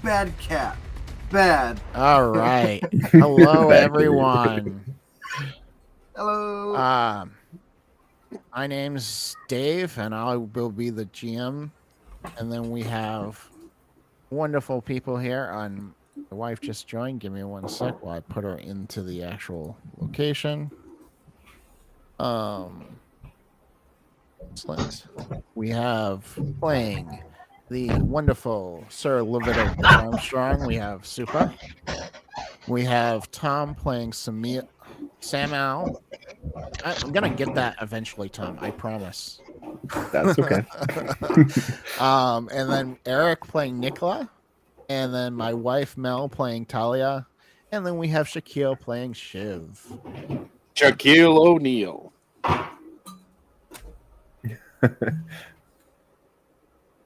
bad cat. Bad. All right. Hello, everyone. Hello. My name's Dave, and I will be the GM. And then we have wonderful people here. And my wife just joined. Give me one sec while I put her into the actual location. Excellent. We have playing the wonderful Sir Leviticus Armstrong. We have Supa. We have Tom playing Samuel. I'm gonna get that eventually, Tom. I promise. That's okay. And then Eric playing Nicola, and then my wife Mel playing Talia, and then we have Shaquille playing Shiv. Shaquille O'Neal.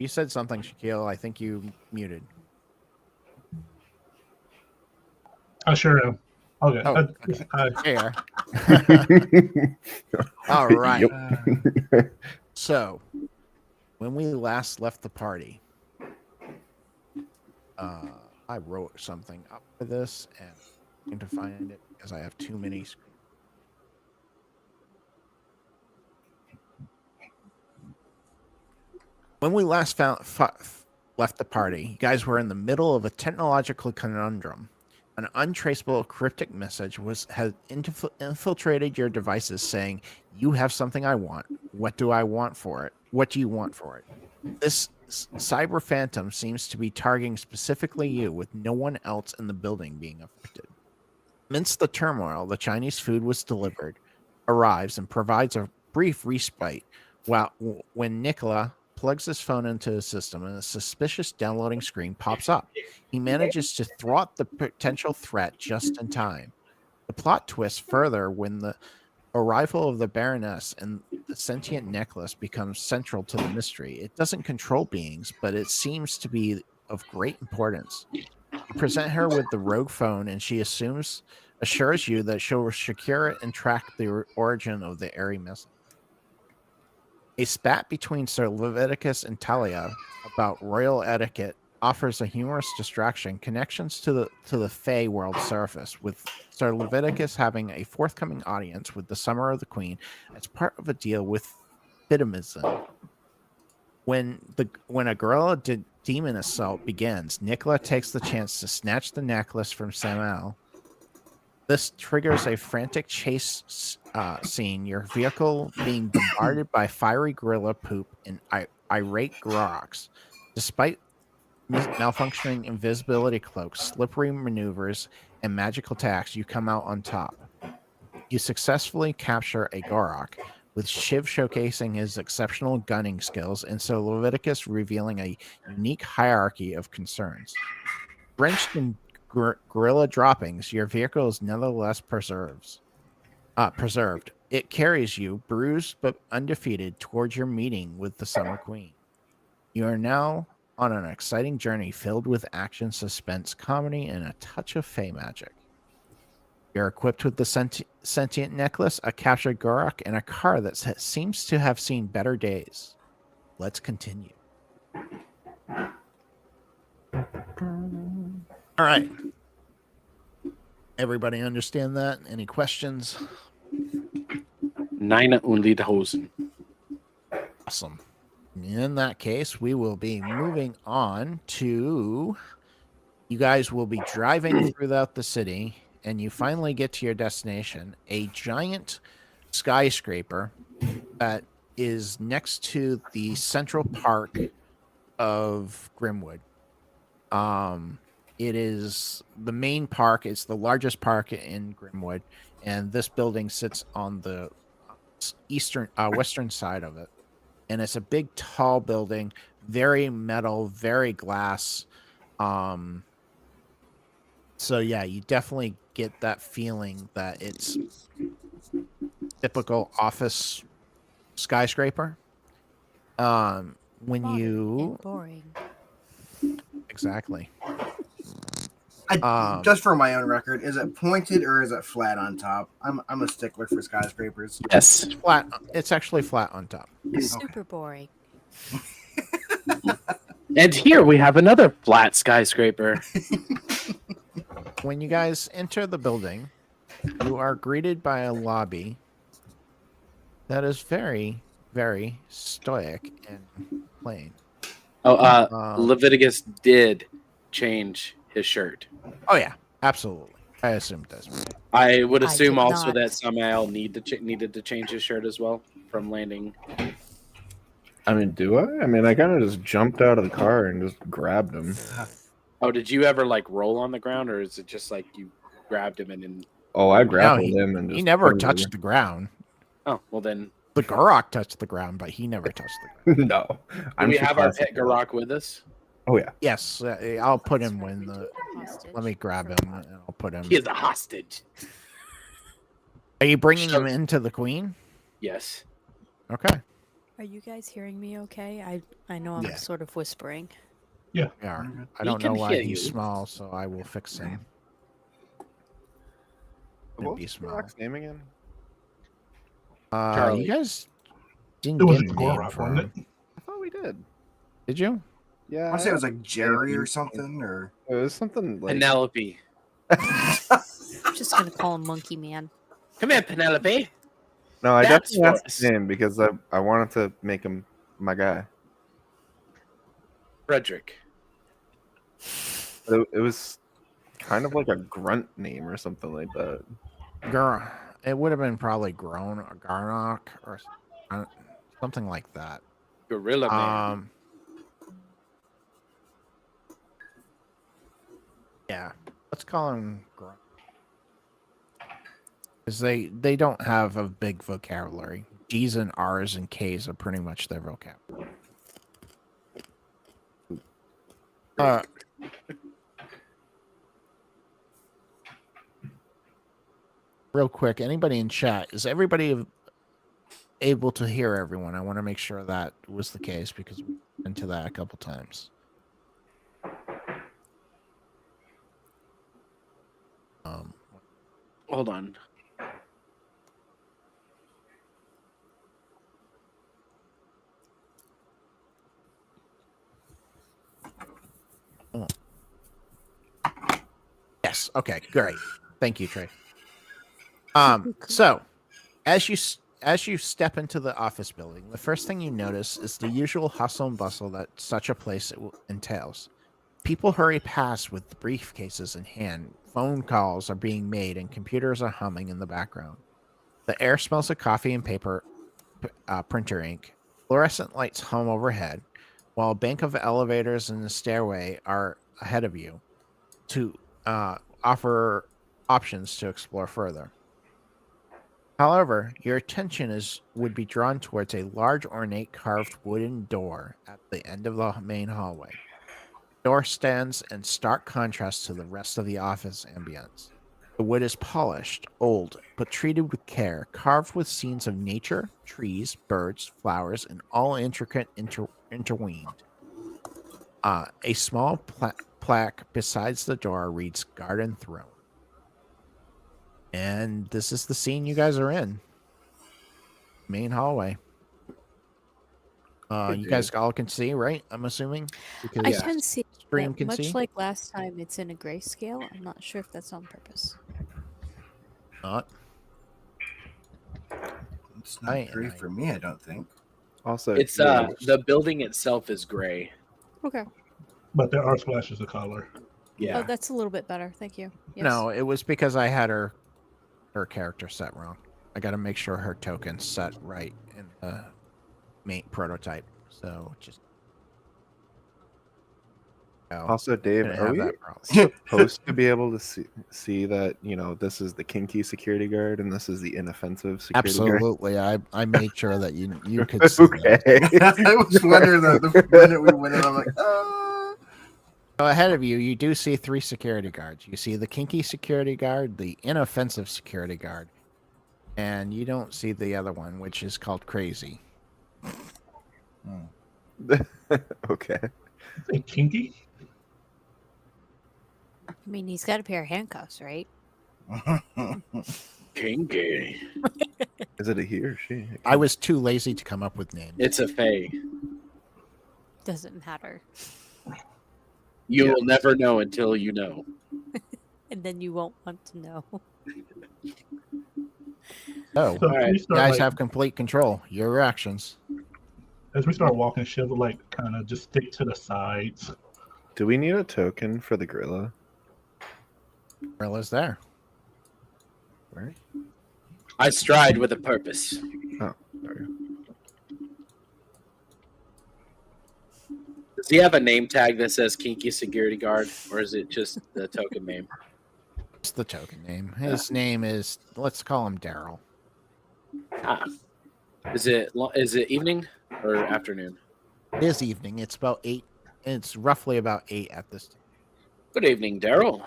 You said something, Shaquille. I think you muted. I sure am. Okay. Oh, okay. All right. So, when we last left the party, I wrote something up for this, and I'm going to find it because I have too many. When we last left the party, you guys were in the middle of a technological conundrum. An untraceable cryptic message has infiltrated your devices saying, "You have something I want. What do I want for it? What do you want for it?" This cyber phantom seems to be targeting specifically you, with no one else in the building being affected. Amidst the turmoil, the Chinese food was delivered, arrives, and provides a brief respite when Nicola plugs his phone into his system and a suspicious downloading screen pops up. He manages to thwart the potential threat just in time. The plot twists further when the arrival of the Baroness and the sentient necklace becomes central to the mystery. It doesn't control beings, but it seems to be of great importance. You present her with the rogue phone, and she assures you that she'll secure it and track the origin of the airy message. A spat between Sir Leviticus and Talia about royal etiquette offers a humorous distraction, connections to the Fey world surface, with Sir Leviticus having a forthcoming audience with the Summer of the Queen as part of a deal with Fidamism. When a guerrilla demon assault begins, Nicola takes the chance to snatch the necklace from Samuel. This triggers a frantic chase scene, your vehicle being bombarded by fiery gorilla poop and irate Groks. Despite malfunctioning invisibility cloaks, slippery maneuvers, and magical attacks, you come out on top. You successfully capture a Gorok, with Shiv showcasing his exceptional gunning skills, and so Leviticus revealing a unique hierarchy of concerns. Drenched in gorilla droppings, your vehicle is nevertheless preserved. It carries you, bruised but undefeated, towards your meeting with the Summer Queen. You are now on an exciting journey filled with action, suspense, comedy, and a touch of fey magic. You're equipped with the sentient necklace, a captured Gorok, and a car that seems to have seen better days. Let's continue. All right. Everybody understand that? Any questions? Nine only the hosen. Awesome. In that case, we will be moving on to... You guys will be driving throughout the city, and you finally get to your destination, a giant skyscraper that is next to the central park of Grimwood. It is the main park. It's the largest park in Grimwood, and this building sits on the western side of it. And it's a big, tall building, very metal, very glass. So yeah, you definitely get that feeling that it's typical office skyscraper. When you boring. Exactly. Just for my own record, is it pointed or is it flat on top? I'm a stickler for skyscrapers. Yes. It's flat. It's actually flat on top. Super boring. And here we have another flat skyscraper. When you guys enter the building, you are greeted by a lobby that is very, very stoic and plain. Leviticus did change his shirt. Oh yeah, absolutely. I assumed this. I would I assume did also not. that Samael needed to change his shirt as well from landing. I mean, do I? I mean, I kind of just jumped out of the car and just grabbed him. Oh, did you ever like roll on the ground, or is it just like you grabbed him and then? Oh, I No, grappled him and just he never put him touched the ground. Oh, well then. The Gorok touched the ground, but he never touched the ground. No, Do we have our pet Garak with us? Oh yeah. Yes, I'll put him when the. Let me grab him and I'll put him. He is a hostage. Are you bringing him into the Queen? Yes. Okay. Are you guys hearing me okay? I know I'm Yeah. sort of whispering. Yeah. I don't know can why hear he's you. small, so I will fix him. What Be was small. Garak's name again? Charlie. You guys didn't It get wasn't a name Gorok, for wasn't him. I thought we did. Did you? Yeah. I want to say it was like Jerry or something, or It was something like. Penelope. I'm just gonna call him Monkey Man. Come here, Penelope. No, I That's definitely asked worse. his name because I wanted to make him my guy. Frederick. But it was kind of like a grunt name or something like that. It would have been probably Grown or Garnock or something like that. Gorilla Man. Yeah, let's call him Grown. Because they don't have a big vocabulary. G's and R's and K's are pretty much their vocabulary. Real quick, anybody in chat, is everybody able to hear everyone? I want to make sure that was the case because we've been to that a couple times. Hold on. Yes. Okay. Great. Thank you, Trey. So, as you step into the office building, the first thing you notice is the usual hustle and bustle that such a place entails. People hurry past with briefcases in hand. Phone calls are being made, and computers are humming in the background. The air smells of coffee and paper, printer ink. Fluorescent lights hum overhead, while a bank of elevators and the stairway are ahead of you to offer options to explore further. However, your attention would be drawn towards a large ornate carved wooden door at the end of the main hallway. The door stands in stark contrast to the rest of the office ambience. The wood is polished, old, but treated with care, carved with scenes of nature, trees, birds, flowers, and all intricate interweaved. A small plaque besides the door reads Garden Throne. And this is the scene you guys are in. Main hallway. You guys all can see, right? I'm assuming? Because I can see stream that, can much see? like last time. It's in a grayscale. I'm not sure if that's on purpose. Not. it's not I- great for me. I don't think. Also, It's the building itself is gray. Okay. But there are splashes of color. Yeah. Oh, that's a little bit better. Thank you. Yes. No, it was because I had her character set wrong. I got to make sure her token's set right in the main prototype. So just. Also, Dave, Didn't are have we that problem. supposed to be able to see that, you know, this is the kinky security guard and this is the inoffensive security guard? Absolutely, I made sure that you could see Okay. that. I was wondering that the minute we went in, I'm like, So ahead of you, you do see 3 security guards. You see the kinky security guard, the inoffensive security guard, and you don't see the other one, which is called Crazy. Okay. Say kinky? I mean, he's got a pair of handcuffs, right? Kinky. Is it a he or she? I was too lazy to come up with names. It's a fae. Doesn't matter. You Yeah. will never know until you know. And then you won't want to know. Oh, So All right. we you start guys like, have complete control. Your actions. as we start walking, she'll like kind of just stick to the sides. Do we need a token for the gorilla? Gorilla's there. Where? I stride with a purpose. Sorry. Does he have a name tag that says Kinky Security Guard, or is it just the token name? It's the token name. His name is, let's call him Daryl. Ah. Is it evening or afternoon? It is evening. It's about 8. It's roughly about 8 at this time. Good evening, Daryl.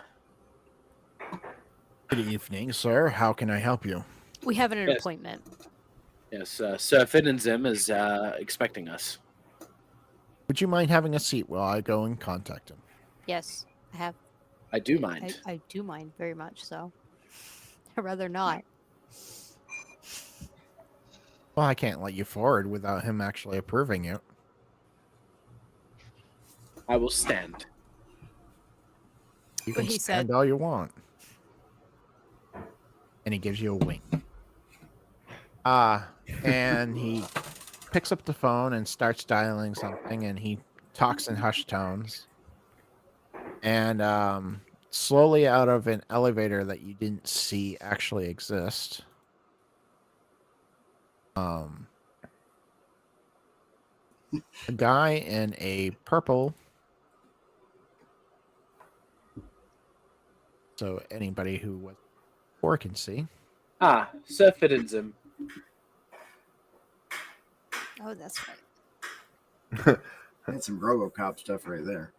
Good evening, sir. How can I help you? We have an Yes. appointment. Yes, Sir Finnenzim is expecting us. Would you mind having a seat while I go and contact him? Yes, I have. I do mind. I do mind very much so. I'd rather not. Well, I can't let you forward without him actually approving you. I will stand. You But can he stand said- all you want. And he gives you a wink. And he picks up the phone and starts dialing something, and he talks in hushed tones. And slowly out of an elevator that you didn't see actually exist. A guy in a purple. So anybody who was or can see. Ah, Sir Finnenzim. Oh, that's right. That's some RoboCop stuff right there.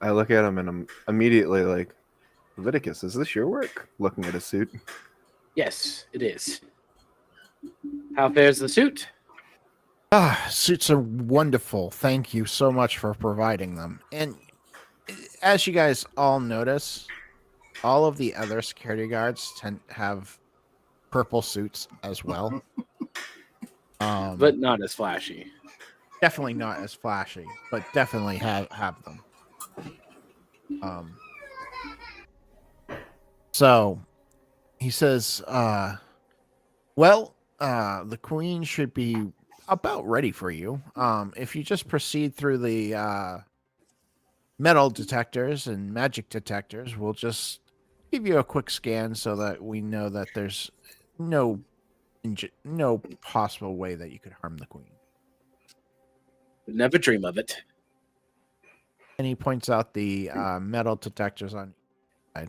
I look at him and I'm immediately like, Leviticus, is this your work? Looking at his suit. Yes, it is. How fares the suit? Suits are wonderful. Thank you so much for providing them. And as you guys all notice, all of the other security guards tend to have purple suits as well. But not as flashy. Definitely not as flashy, but definitely have them. So he says, well, the queen should be about ready for you. If you just proceed through the metal detectors and magic detectors, we'll just give you a quick scan so that we know that there's no possible way that you could harm the queen. Would never dream of it. And he points out the metal detectors on each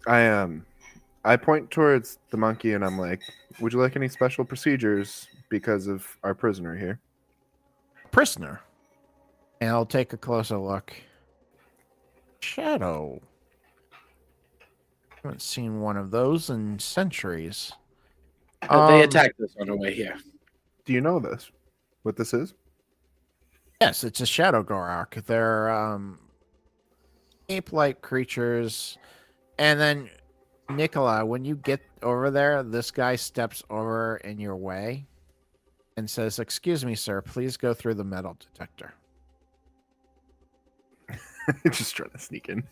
side. I point towards the monkey and I'm like, would you like any special procedures because of our prisoner here? Prisoner. And I'll take a closer look. Shadow. Haven't seen one of those in centuries. They attacked us on our way here. Do you know this? What this is? Yes, it's a shadow Gorak. They're ape-like creatures. And then, Nicola, when you get over there, this guy steps over in your way and says, "Excuse me, sir, please go through the metal detector." Just trying to sneak in.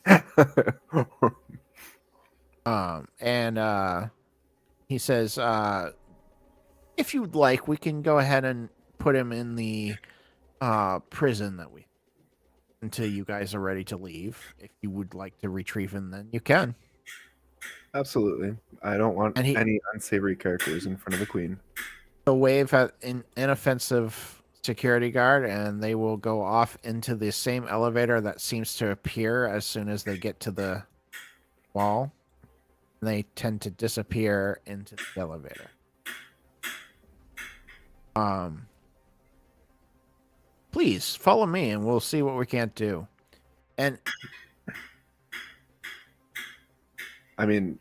And he says, if you'd like, we can go ahead and put him in the prison that we until you guys are ready to leave. If you would like to retrieve him, then you can. Absolutely. I don't want And any unsavory characters in front of the queen. He'll wave at an inoffensive security guard, and they will go off into the same elevator that seems to appear as soon as they get to the wall. They tend to disappear into the elevator. Please follow me, and we'll see what we can't do. And I mean,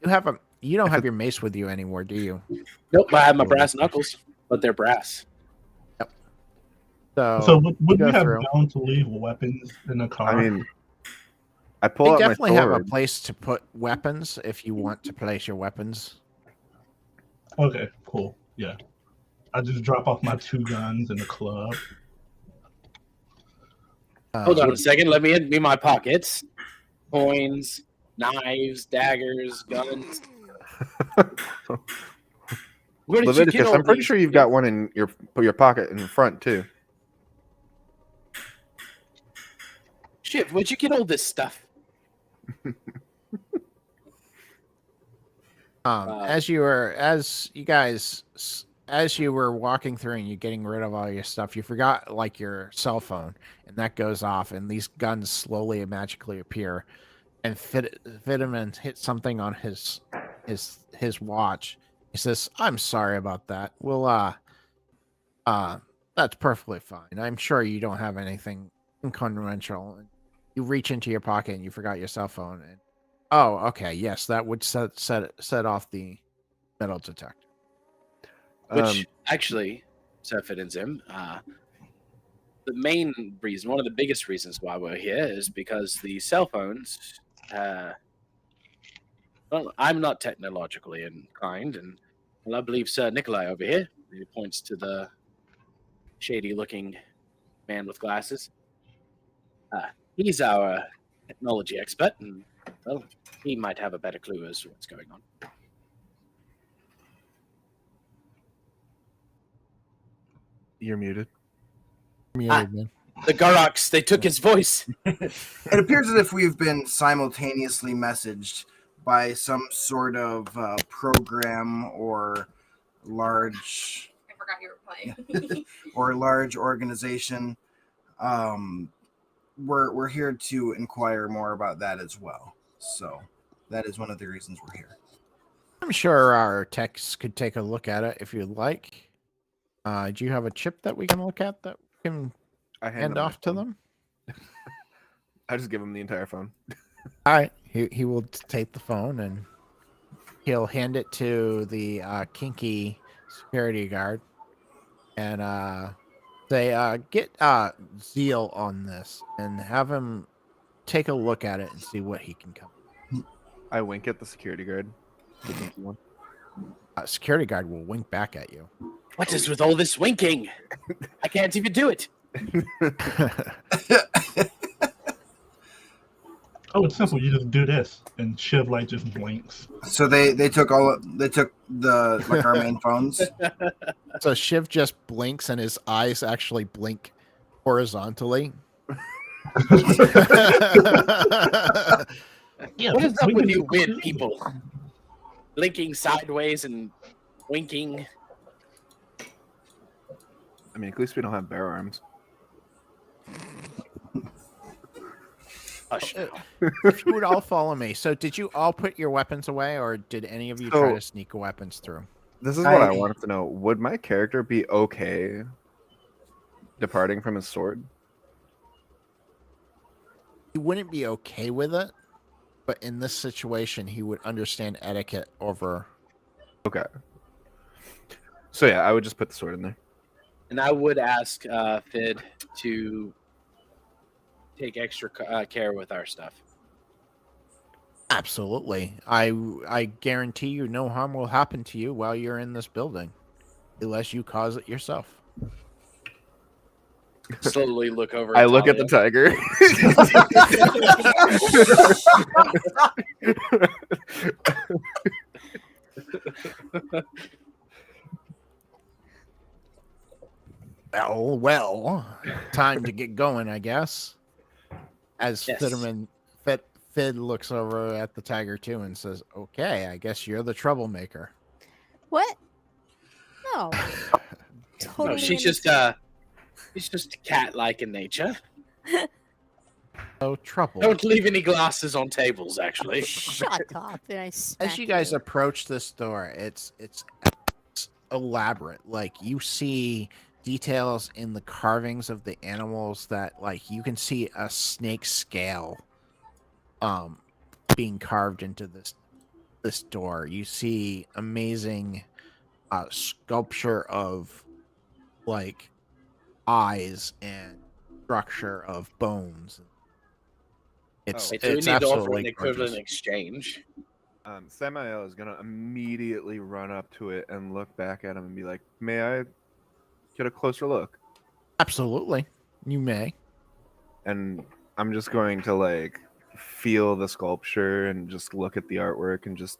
you don't have your mace with you anymore, do you? Nope, I have my brass knuckles, but they're brass. So would we go have through. known to leave weapons in the car? I mean, I pull They out my definitely have a sword. place to put weapons if you want to place your weapons. Okay, cool. Yeah. I just drop off my 2 guns in the club. Hold on a second. Let me empty my pockets. Coins, knives, daggers, guns. Where did you get Leviticus, all I'm pretty these? sure you've got one in your pocket in the front too. Shiv, where'd you get all this stuff? As you were walking through and you're getting rid of all your stuff, you forgot like your cell phone, and that goes off, and these guns slowly and magically appear, and Vitamin hit something on his watch. He says, "I'm sorry about that. We'll that's perfectly fine. I'm sure you don't have anything inconsequential." You reach into your pocket and you forgot your cell phone, and oh, okay, yes, that would set off the metal detector. Which actually, Sefid and Zim, the main reason, one of the biggest reasons why we're here is because the cell phones. Well, I'm not technologically inclined, and well, I believe Sir Nikolai over here, he points to the shady-looking man with glasses. He's our technology expert, and well, he might have a better clue as to what's going on. You're muted. Muted, man. The Garaks, they took his voice. It appears as if we've been simultaneously messaged by some sort of program or large I forgot you were playing. or large organization. We're here to inquire more about that as well. So that is one of the reasons we're here. I'm sure our techs could take a look at it if you'd like. Do you have a chip that we can look at that we can I hand him off my to phone. them? I just give him the entire phone. All right. He will take the phone and he'll hand it to the kinky security guard and say, get Zeal on this and have him take a look at it and see what he can come. I wink at the security guard. The kinky one. Security guard will wink back at you. What is with all this winking? I can't even do it. Oh, it's simple. You just do this, and Shiv like just blinks. So they took the like our main phones. So Shiv just blinks and his eyes actually blink horizontally. Yeah, What is up we with can you do weird too. people? Blinking sideways and winking. I mean, at least we don't have bear arms. Hush. If you would all follow me. So did you all put your weapons away, or did any of you try So- to sneak weapons through? This is what I wanted to know. Would my character be okay departing from his sword? He wouldn't be okay with it, but in this situation, he would understand etiquette over. Okay. So yeah, I would just put the sword in there. And I would ask Fid to take extra care with our stuff. Absolutely. I guarantee you no harm will happen to you while you're in this building, unless you cause it yourself. Slowly look over. I look at the Talia. tiger. Well, time to get going, I guess. As Yes. Fid looks over at the tiger too and says, "Okay, I guess you're the troublemaker." What? No. Totally. No, she's just cat-like in nature. No trouble. Don't leave any glasses on tables. Actually, Shut up! And I smack As you guys you. approach this door, it's elaborate. Like you see details in the carvings of the animals that, like, you can see a snake scale being carved into this door. You see amazing sculpture of like eyes and structure of bones. It's Wait, so we it's need to offer absolutely an equivalent gorgeous. exchange. Samael is gonna immediately run up to it and look back at him and be like, "May I get a closer look?" Absolutely, you may. and I'm just going to like feel the sculpture and just look at the artwork and just,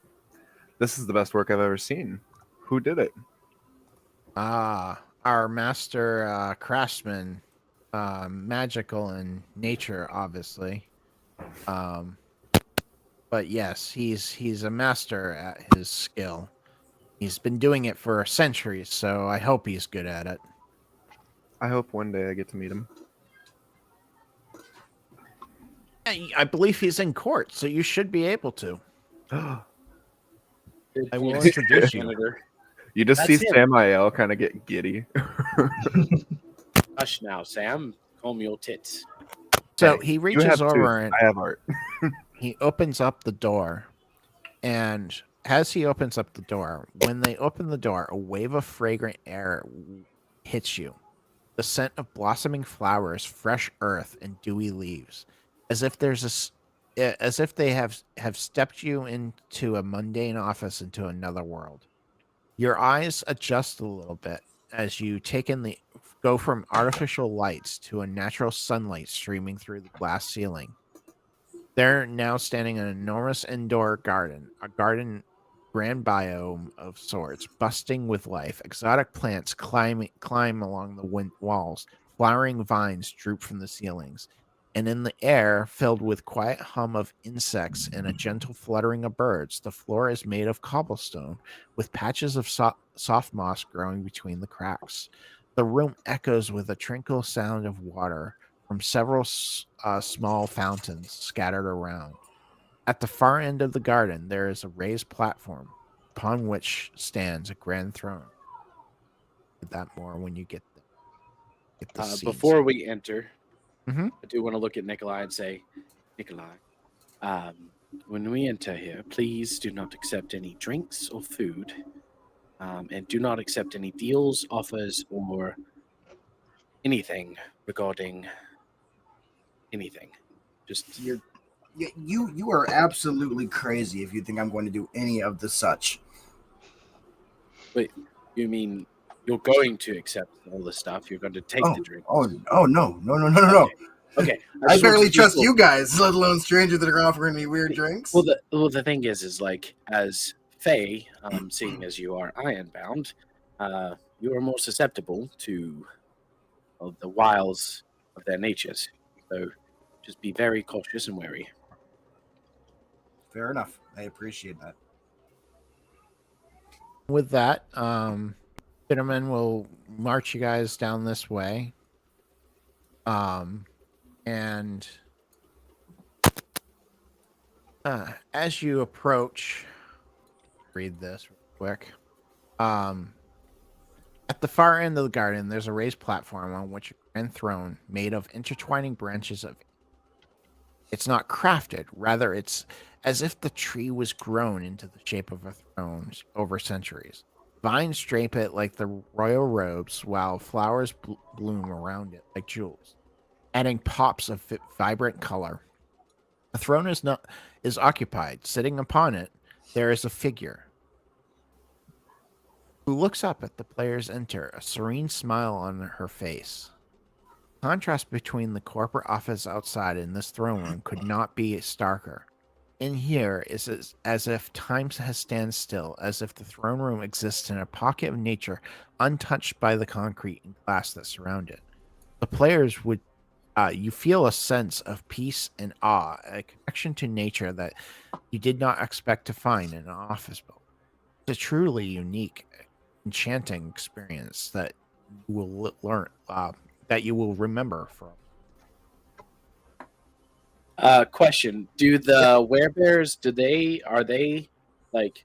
this is the best work I've ever seen. Who did it? Our master craftsman, magical in nature, obviously. But yes, he's a master at his skill. He's been doing it for centuries, so I hope he's good at it. I hope one day I get to meet him. I believe he's in court, so you should be able to. I will introduce you. Senator. You just That's see him. Samael kind of get giddy. Hush now, Sam. Comb your tits. So Hey, he you reaches have over two. and I have art. he opens up the door. And as he opens up the door, when they open the door, a wave of fragrant air hits you. The scent of blossoming flowers, fresh earth, and dewy leaves, as if as if they have stepped you into a mundane office into another world. Your eyes adjust a little bit as you go from artificial lights to a natural sunlight streaming through the glass ceiling. They're now standing in an enormous indoor garden, a garden grand biome of sorts, busting with life. Exotic plants climb along the walls, flowering vines droop from the ceilings, and in the air, filled with quiet hum of insects and a gentle fluttering of birds, the floor is made of cobblestone, with patches of soft moss growing between the cracks. The room echoes with a tranquil sound of water from several small fountains scattered around. At the far end of the garden, there is a raised platform upon which stands a grand throne. Get that more when you get the scenes. Before we enter, Mhm. I do want to look at Nikolai and say, Nikolai, when we enter here, please do not accept any drinks or food, and do not accept any deals, offers, or anything regarding anything. Just You are absolutely crazy if you think I'm going to do any of the such. wait. You mean you're going to accept all the stuff? You're going to take the drink? Oh no. Okay. I just want barely to be trust cool. you guys, let alone strangers that are offering me weird drinks. Well, the thing is like as Faye, seeing as you are ironbound, you are more susceptible to the wiles of their natures. So just be very cautious and wary. Fair enough. I appreciate that. With that, Bitterman will march you guys down this way. And as you approach, read this real quick. At the far end of the garden, there's a raised platform on which a grand throne made of intertwining branches of. It's not crafted, rather, it's as if the tree was grown into the shape of a throne over centuries. Vines drape it like the royal robes, while flowers bloom around it like jewels, adding pops of vibrant color. The throne is occupied. Sitting upon it, there is a figure who looks up at the players enter, a serene smile on her face. The contrast between the corporate office outside and this throne room could not be starker. In here is as if time has stand still, as if the throne room exists in a pocket of nature untouched by the concrete and glass that surround it. The players would you feel a sense of peace and awe, a connection to nature that you did not expect to find in an office building. It's a truly unique, enchanting experience that you will learn, that you will remember from. Question: do the werebears? Are they like?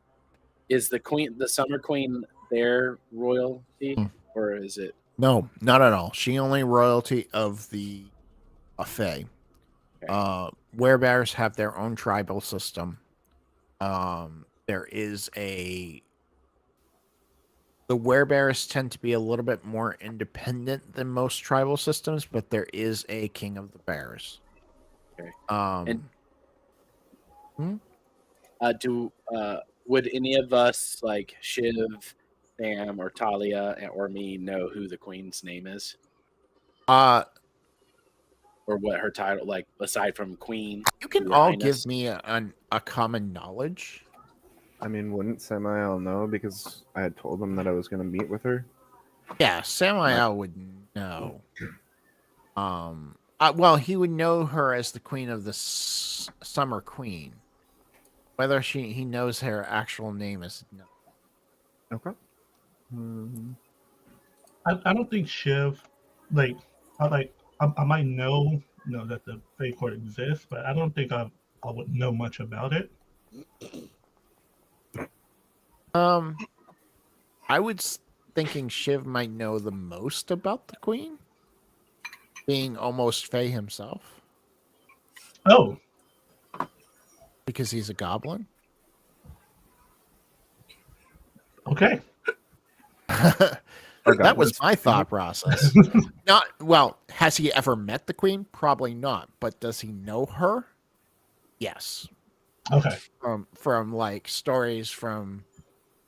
Is the Summer Queen their royalty, or is it? No, not at all. She only royalty of the Fae. Okay. Werebears have their own tribal system. There is the werebears tend to be a little bit more independent than most tribal systems, but there is a king of the bears. Okay. Would any of us like Shiv, Sam, or Talia or me know who the queen's name is? Or or what her title, like aside from Queen. You can Your all Highness. give me a common knowledge. I mean, wouldn't Samael know because I had told him that I was going to meet with her? Yeah, Samael would know. Well, he would know her as the Queen of the Summer Queen. Whether he knows her actual name is no. Okay. Hmm. I don't think Shiv, like, I might know, that the Fey Court exists, but I don't think I would know much about it. I was thinking Shiv might know the most about the Queen, being almost Fey himself, Oh, because he's a goblin. okay. That was goblins. my thought process. Not well. Has he ever met the Queen? Probably not. But does he know her? Yes. Okay. From like stories from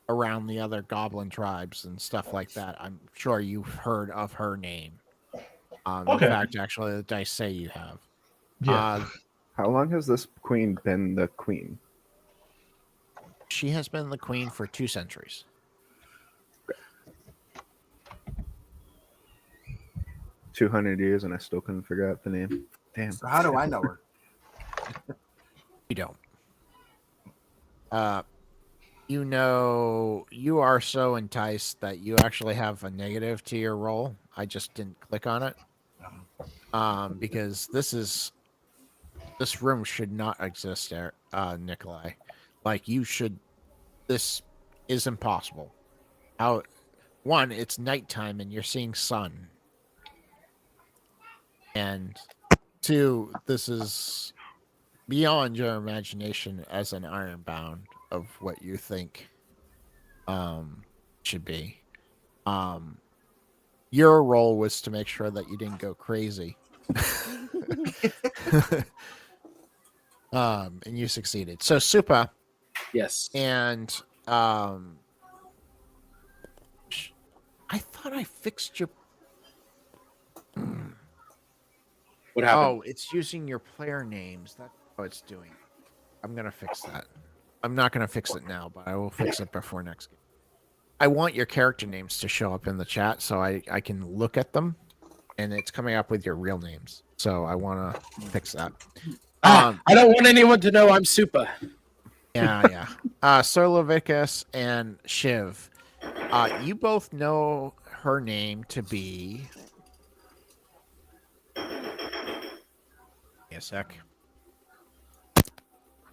around the other goblin tribes and stuff like that. I'm sure you've heard of her name. In Okay. fact, actually, the dice say you have. Yeah. How long has this queen been the queen? She has been the queen for 2 centuries. 200 years, and I still couldn't figure out the name. Damn. So how do I know her? You don't. You know, you are so enticed that you actually have a negative to your roll. I just didn't click on it. Because this room should not exist there, Nikolai. Like this is impossible. One, it's nighttime and you're seeing sun. And 2, this is beyond your imagination as an ironbound of what you think should be. Your role was to make sure that you didn't go crazy. And you succeeded. So Supa Yes. and I thought I fixed your What happened? Oh, it's using your player names. That's how it's doing. I'm gonna fix that. I'm not gonna fix it now, but I will fix it before next game. I want your character names to show up in the chat so I can look at them, and it's coming up with your real names. So I want to fix that. I don't want anyone to know I'm Supa. Yeah. Sir Leviticus and Shiv, you both know her name to be. A sec.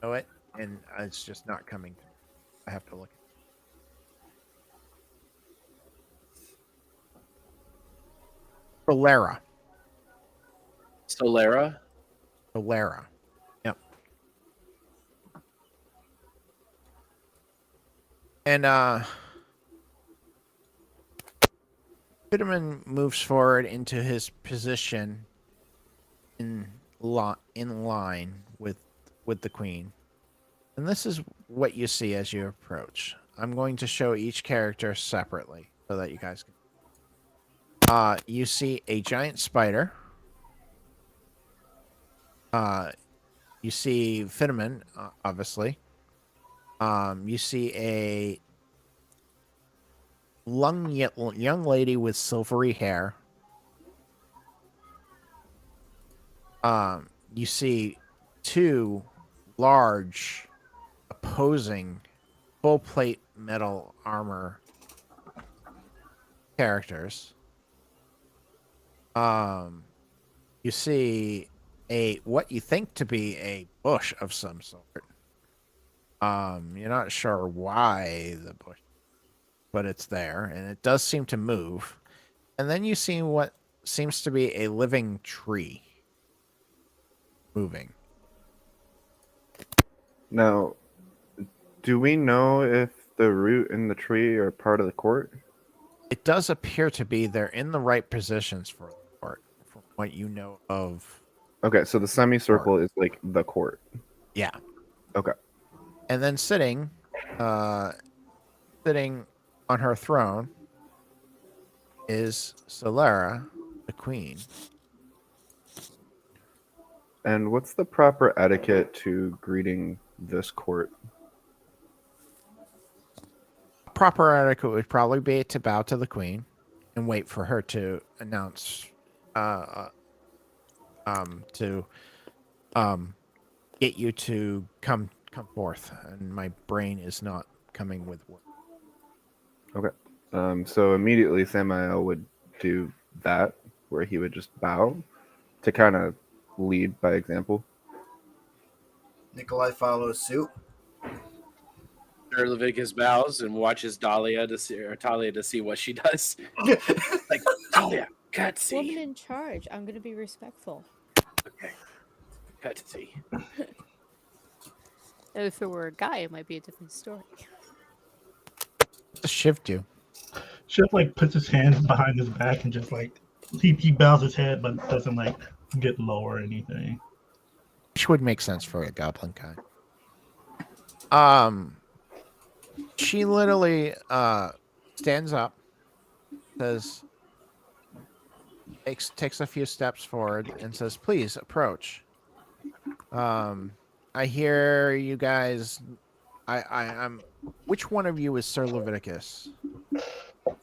Know it, and it's just not coming. I have to look. Solera. Solera. Yep. And Bitterman moves forward into his position in line with the queen. And this is what you see as you approach. I'm going to show each character separately so that you guys can. You see a giant spider. You see Fitterman, obviously. You see a young lady with silvery hair. You see 2 large, opposing, full plate metal armor characters. You see what you think to be a bush of some sort. You're not sure why the bush, but it's there, and it does seem to move. And then you see what seems to be a living tree moving. Now, do we know if the root and the tree are part of the court? It does appear to be they're in the right positions for the court, from what you know of. Okay, so the semicircle is like the court. Yeah. Okay. And then sitting on her throne is Solera, the queen. And what's the proper etiquette to greeting this court? Proper etiquette would probably be to bow to the queen and wait for her to announce, to get you to come forth. And my brain is not coming with words. Okay. So immediately Samael would do that, where he would just bow to kind of lead by example. Nikolai follows suit. Sir Leviticus bows and watches Talia to see what she does. Like, Talia, Woman cutsy. in charge. I'm gonna be respectful. Okay, cutsy. If it were a guy, it might be a different story. What does Shiv do? Shiv like puts his hands behind his back and just like he bows his head but doesn't like get low or anything. Which would make sense for a goblin guy. She literally stands up, says, takes a few steps forward, and says, "Please approach. I hear you guys. I'm. Which one of you is Sir Leviticus?"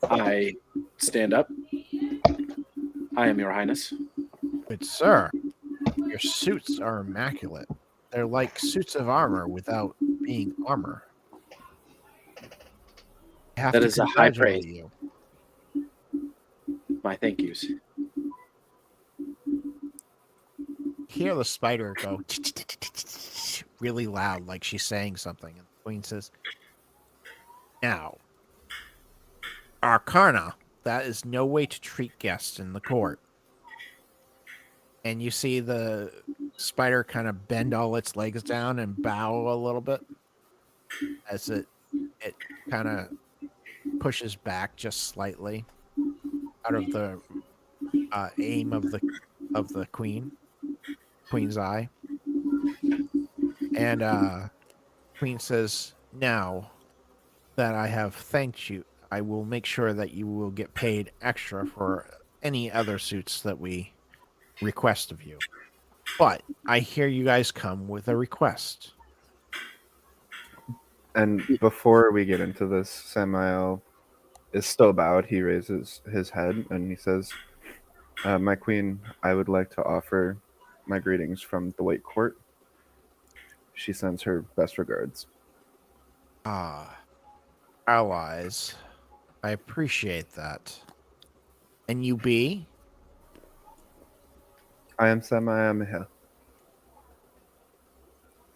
I stand up. I am your highness. Good sir, your suits are immaculate. They're like suits of armor without being armor. I have That to is a high congratulate praise. you. My thank yous. Hear the spider go really loud, like she's saying something. And the queen says, "Now, Arcana, that is no way to treat guests in the court." And you see the spider kind of bend all its legs down and bow a little bit as it kind of pushes back just slightly out of the aim of the queen's eye. And queen says, "Now that I have thanked you, I will make sure that you will get paid extra for any other suits that we request of you. But I hear you guys come with a request." And before we get into this, Samael is still bowed. He raises his head and he says, "My queen, I would like to offer my greetings from the White Court. She sends her best regards." Ah, allies. I appreciate that. And you be? I am Samael Miha.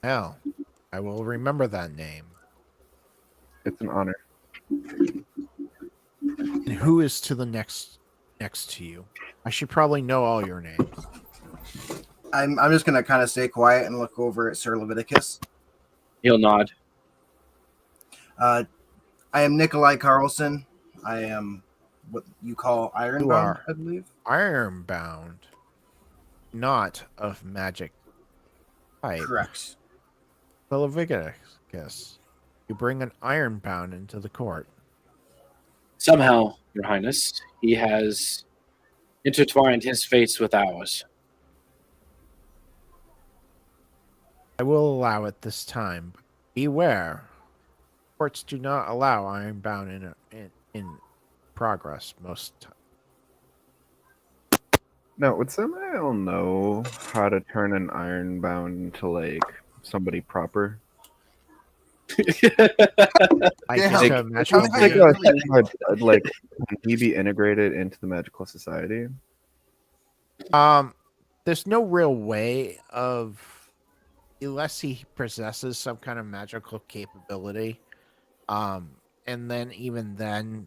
Hell, I will remember that name. It's an honor. And who is to the next to you? I should probably know all your names. I'm just gonna kind of stay quiet and look over at Sir Leviticus. He'll nod. I am Nikolai Carlson. I am what you call Ironbound, are. I believe. Ironbound, not of magic type. Correct. Leviticus, you bring an ironbound into the court. Somehow, your highness, he has intertwined his fates with ours. I will allow it this time, but beware. Courts do not allow ironbound in progress most times. Now, would Samael know how to turn an ironbound into like somebody proper? I Yeah, just like- imagine like- Like, like- like, can he be integrated into the magical society? there's no real way of, unless he possesses some kind of magical capability. And then even then,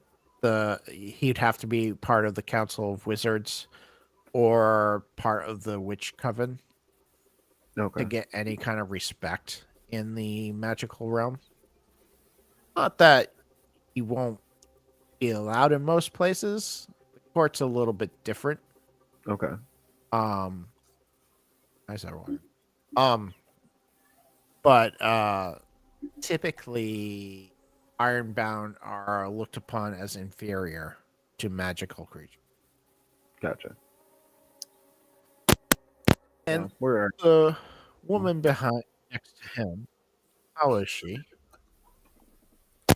he'd have to be part of the Council of Wizards or part of the Witch Coven to Okay. get any kind of respect in the magical realm. Not that he won't be allowed in most places. The court's a little bit different. Okay. Nice everyone. But typically ironbound are looked upon as inferior to magical creatures. Gotcha. And we're the woman behind next to him, how is she?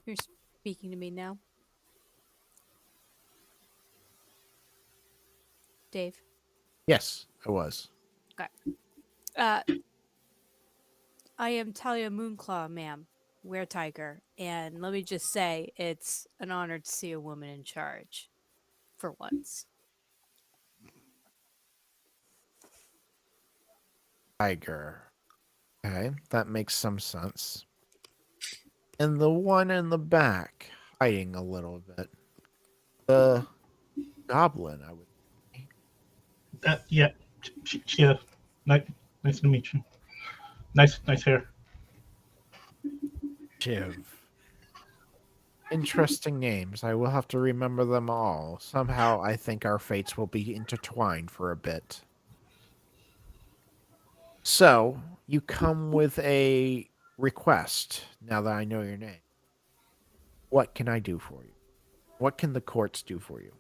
You're speaking to me now, Dave. Yes, I was. Uh, I am Talia Moonclaw, ma'am. Were Tiger, and let me just say, it's an honor to see a woman in charge, for once. Tiger. Okay, that makes some sense. And the one in the back, hiding a little bit. The goblin, I would say. Yeah, Shiv. Nice to meet you. Nice hair. Shiv. Interesting names. I will have to remember them all. Somehow I think our fates will be intertwined for a bit. So, you come with a request now that I know your name. What can I do for you? What can the courts do for you?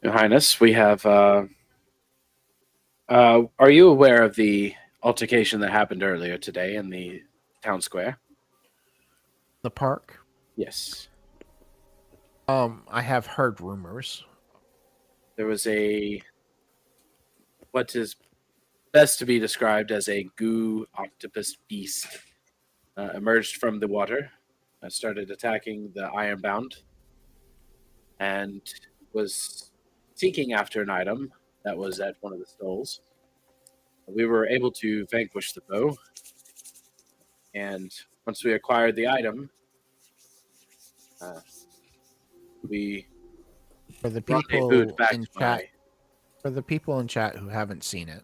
Your Highness, we have. Are you aware of the altercation that happened earlier today in the town square? The park? Yes. I have heard rumors. There was what is best to be described as a goo octopus beast emerged from the water, started attacking the Ironbound, and was seeking after an item that was at one of the stalls. We were able to vanquish the foe, and once we acquired the item, we For the rendezvoused people back in to chat, for the people in chat who haven't seen it,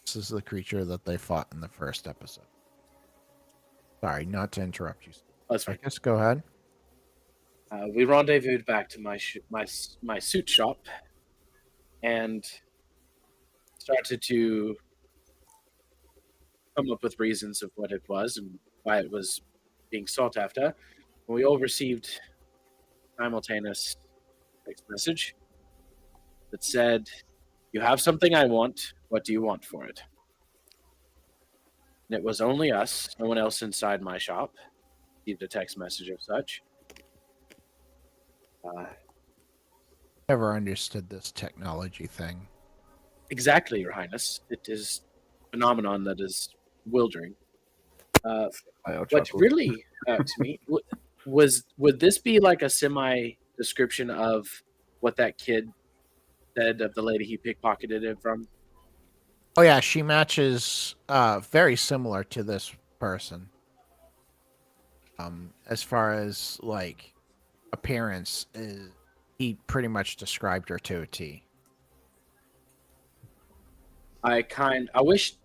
this is the creature that they fought in the first episode. Sorry, not to interrupt you. That's I right. guess go ahead. We rendezvoused back to my suit shop and started to come up with reasons of what it was and why it was being sought after. We all received simultaneous text message that said, "You have something I want. What do you want for it?" And it was only us, no one else inside my shop received a text message of such. Never understood this technology thing. Exactly, Your Highness. It is a phenomenon that is bewildering. What really to me would this be like a semi description of what that kid said of the lady he pickpocketed it from? Oh yeah, she matches very similar to this person. As far as like appearance, he pretty much described her to a T. I wish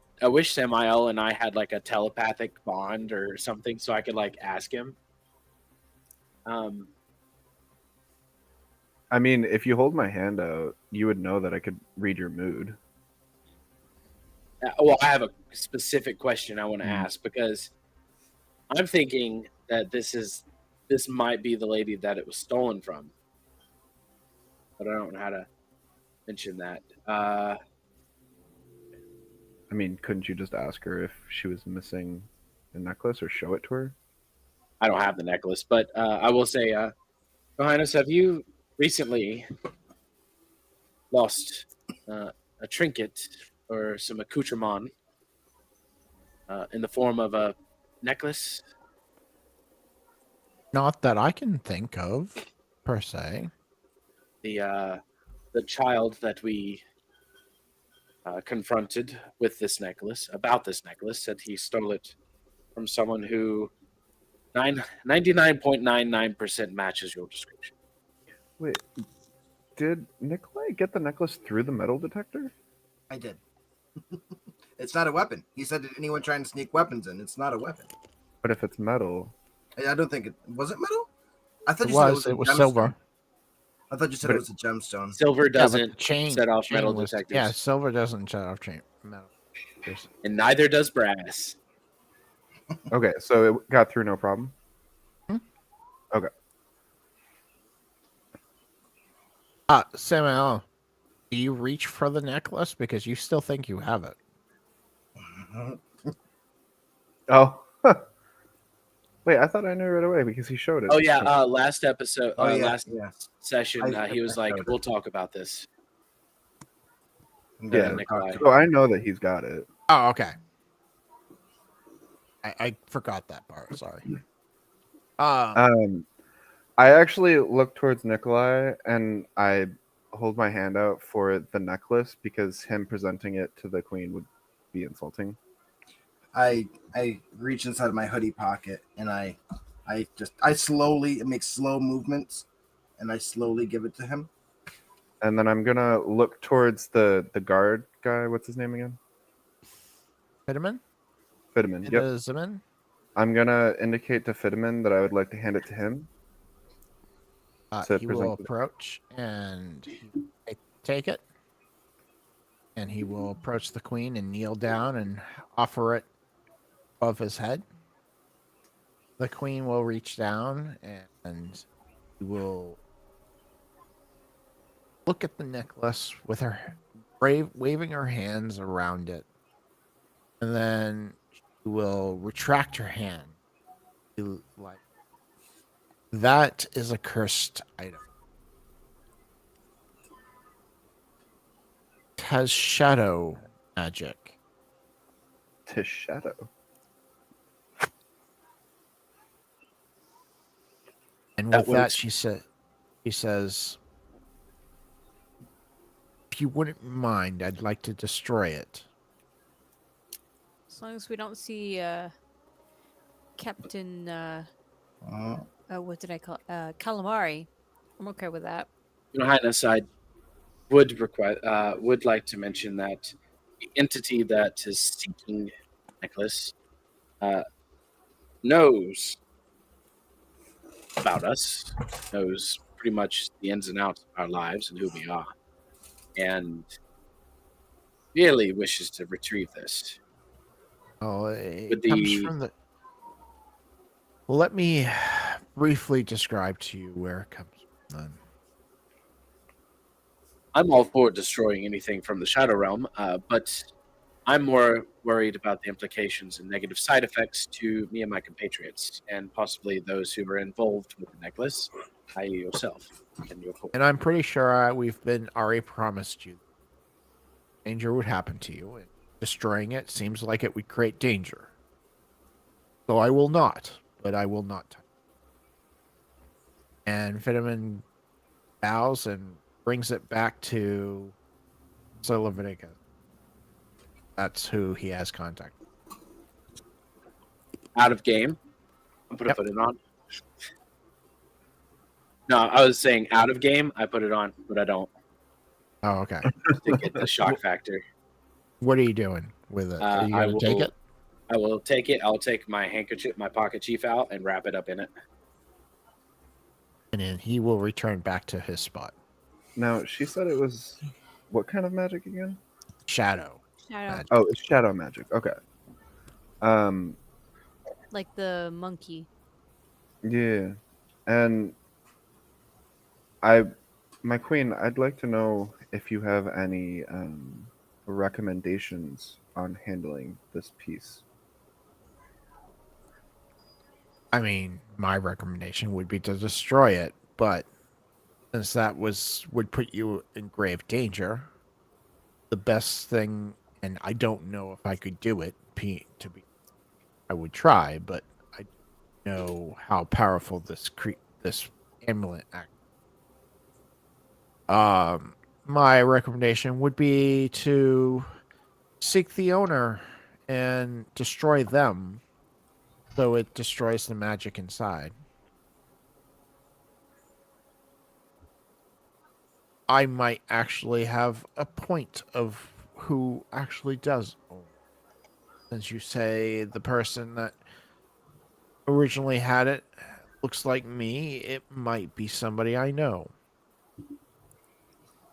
Samael and I had like a telepathic bond or something so I could like ask him. I mean, if you hold my hand out, you would know that I could read your mood. Well, I have a specific question I want to Hmm. ask because I'm thinking that this might be the lady that it was stolen from, but I don't know how to mention that. I mean, couldn't you just ask her if she was missing a necklace or show it to her? I don't have the necklace, but I will say, Your Highness, have you recently lost a trinket or some accoutrement in the form of a necklace? Not that I can think of, per se. The child that we confronted with this necklace, about this necklace, said he stole it from someone who 99.99% matches your description. Wait, did Nikolai get the necklace through the metal detector? I did. It's not a weapon. He said that anyone trying to sneak weapons in, it's not a weapon. But if it's metal, I don't think it was it metal. I thought It you said was. it It was was a gemstone. silver. I thought you said But it was a gemstone. Silver Yeah, but doesn't the chain set off chain metal was, detectors. Yeah, silver doesn't set off metal detectors. And neither does brass. okay, so it got through no problem. Samuel, Do you reach for the necklace because you still think you have it? Oh. Wait, I thought I knew right away because he showed it. Oh yeah, last episode, Oh, yeah, last yeah. session, I he was like, showed it. "We'll talk about this." I'm Yeah. gonna talk Nikolai. to So I know that he's got it. Oh, okay. I forgot that part. Sorry. I actually look towards Nikolai and I hold my hand out for the necklace because him presenting it to the queen would be insulting. I reach inside my hoodie pocket and I slowly make slow movements and I slowly give it to him. And then I'm gonna look towards the guard guy. What's his name again? Fitterman? Fitterman. Yep. Fitterman? I'm gonna indicate to Fitterman that I would like to hand it to him. To He present will to the- approach and he will take it. And he will approach the queen and kneel down and offer it above his head. The queen will reach down and he will look at the necklace with her waving her hands around it. And then she will retract her hand. Like, that is a cursed item. It has shadow magic. to Shadow. And That with would that, she says, if you wouldn't mind, I'd like to destroy it. As long as we don't see Captain what did I call calamari, I'm okay with that. Your Highness, I would like to mention that the entity that is seeking the necklace knows about us, knows pretty much the ins and outs of our lives and who we are, and really wishes to retrieve this. Oh, it With comes the from the. Well, let me briefly describe to you where it comes from. Then. I'm all for destroying anything from the Shadow Realm, but I'm more worried about the implications and negative side effects to me and my compatriots, and possibly those who are involved with the necklace, i.e., yourself and your court. And I'm pretty sure we've been already promised you danger would happen to you, and destroying it seems like it would create danger. So I will not, but I will not touch it. And Fitterman bows and brings it back to Sir Leviticus. That's who he has contact. Out of game. I'm going to Yep. put it on. No, I was saying out of game, I put it on, but I don't. Oh, okay. Just to get the shock factor. What are you doing with it? Are you I going to take it? I will take it. I'll take my handkerchief, my pocket chief out, and wrap it up in it. And then he will return back to his spot. Now she said it was what kind of magic again? Shadow. Shadow, Magic. Oh, it's shadow magic. Okay. like the monkey. Yeah. And my queen, I'd like to know if you have any recommendations on handling this piece. I mean, my recommendation would be to destroy it, but since that would put you in grave danger, the best thing, and I don't know if I could do it. I would try, but I don't know how powerful this amulet act. My recommendation would be to seek the owner and destroy them, so it destroys the magic inside. I might actually have a point of who actually does own. Since you say the person that originally had it looks like me, it might be somebody I know.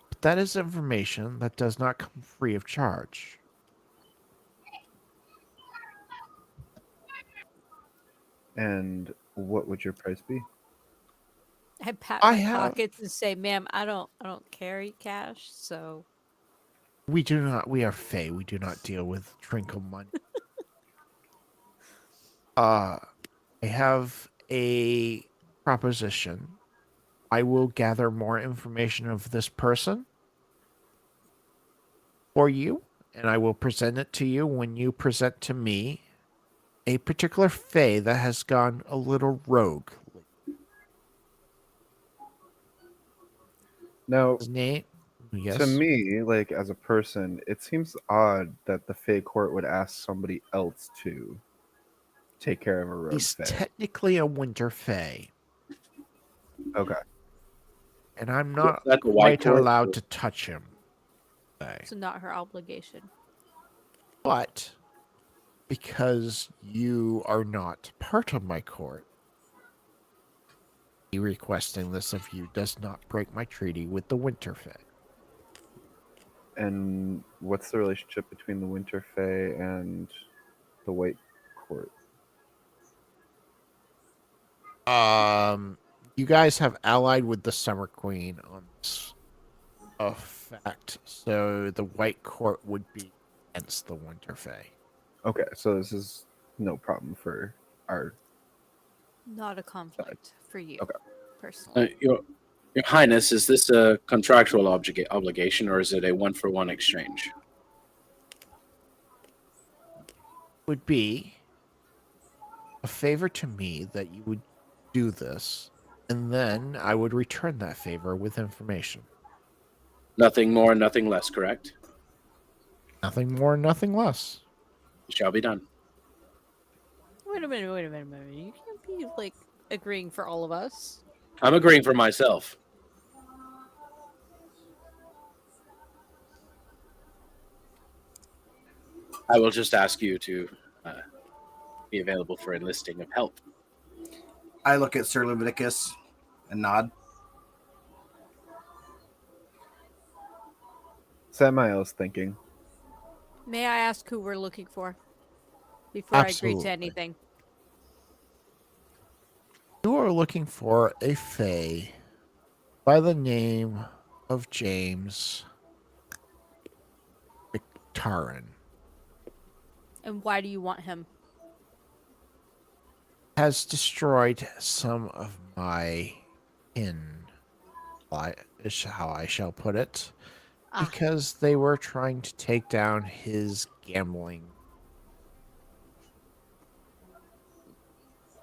But that is information that does not come free of charge. And what would your price be? I pat I my have- pockets and say, "Ma'am, I don't carry cash, so We do not. We are Fae. We do not deal with trinkle money. I have a proposition. I will gather more information of this person for you, and I will present it to you when you present to me a particular Fae that has gone a little rogue. Now, His name, yes, to me, like as a person, it seems odd that the Fey Court would ask somebody else to take care of a rogue he's Fey. technically a winter Fae, Okay. and I'm Was not that the White quite Court? allowed to touch him. it's not her obligation." But because you are not part of my court, me requesting this of you does not break my treaty with the Winterfell. And what's the relationship between the Winter Fey and the White Court? You guys have allied with the Summer Queen on this effect, so the White Court would be against the Winterfell. Okay, so this is no problem for our. Not a conflict for you, Okay. personally. Your Highness, is this a contractual obligation or is it a one-for-one exchange? Would be a favor to me that you would do this, and then I would return that favor with information. Nothing more, nothing less, correct? Nothing more, nothing less. It shall be done. Wait a minute. You can't be like agreeing for all of us. I'm agreeing for myself. I will just ask you to be available for enlisting of help. I look at Sir Leviticus and nod. Samael's thinking. May I ask who we're looking for before I agree Absolutely. to anything? You are looking for a Fae by the name of James Victarin. And why do you want him? Has destroyed some of my kin, is how I shall put it, Ah, because they were trying to take down his gambling,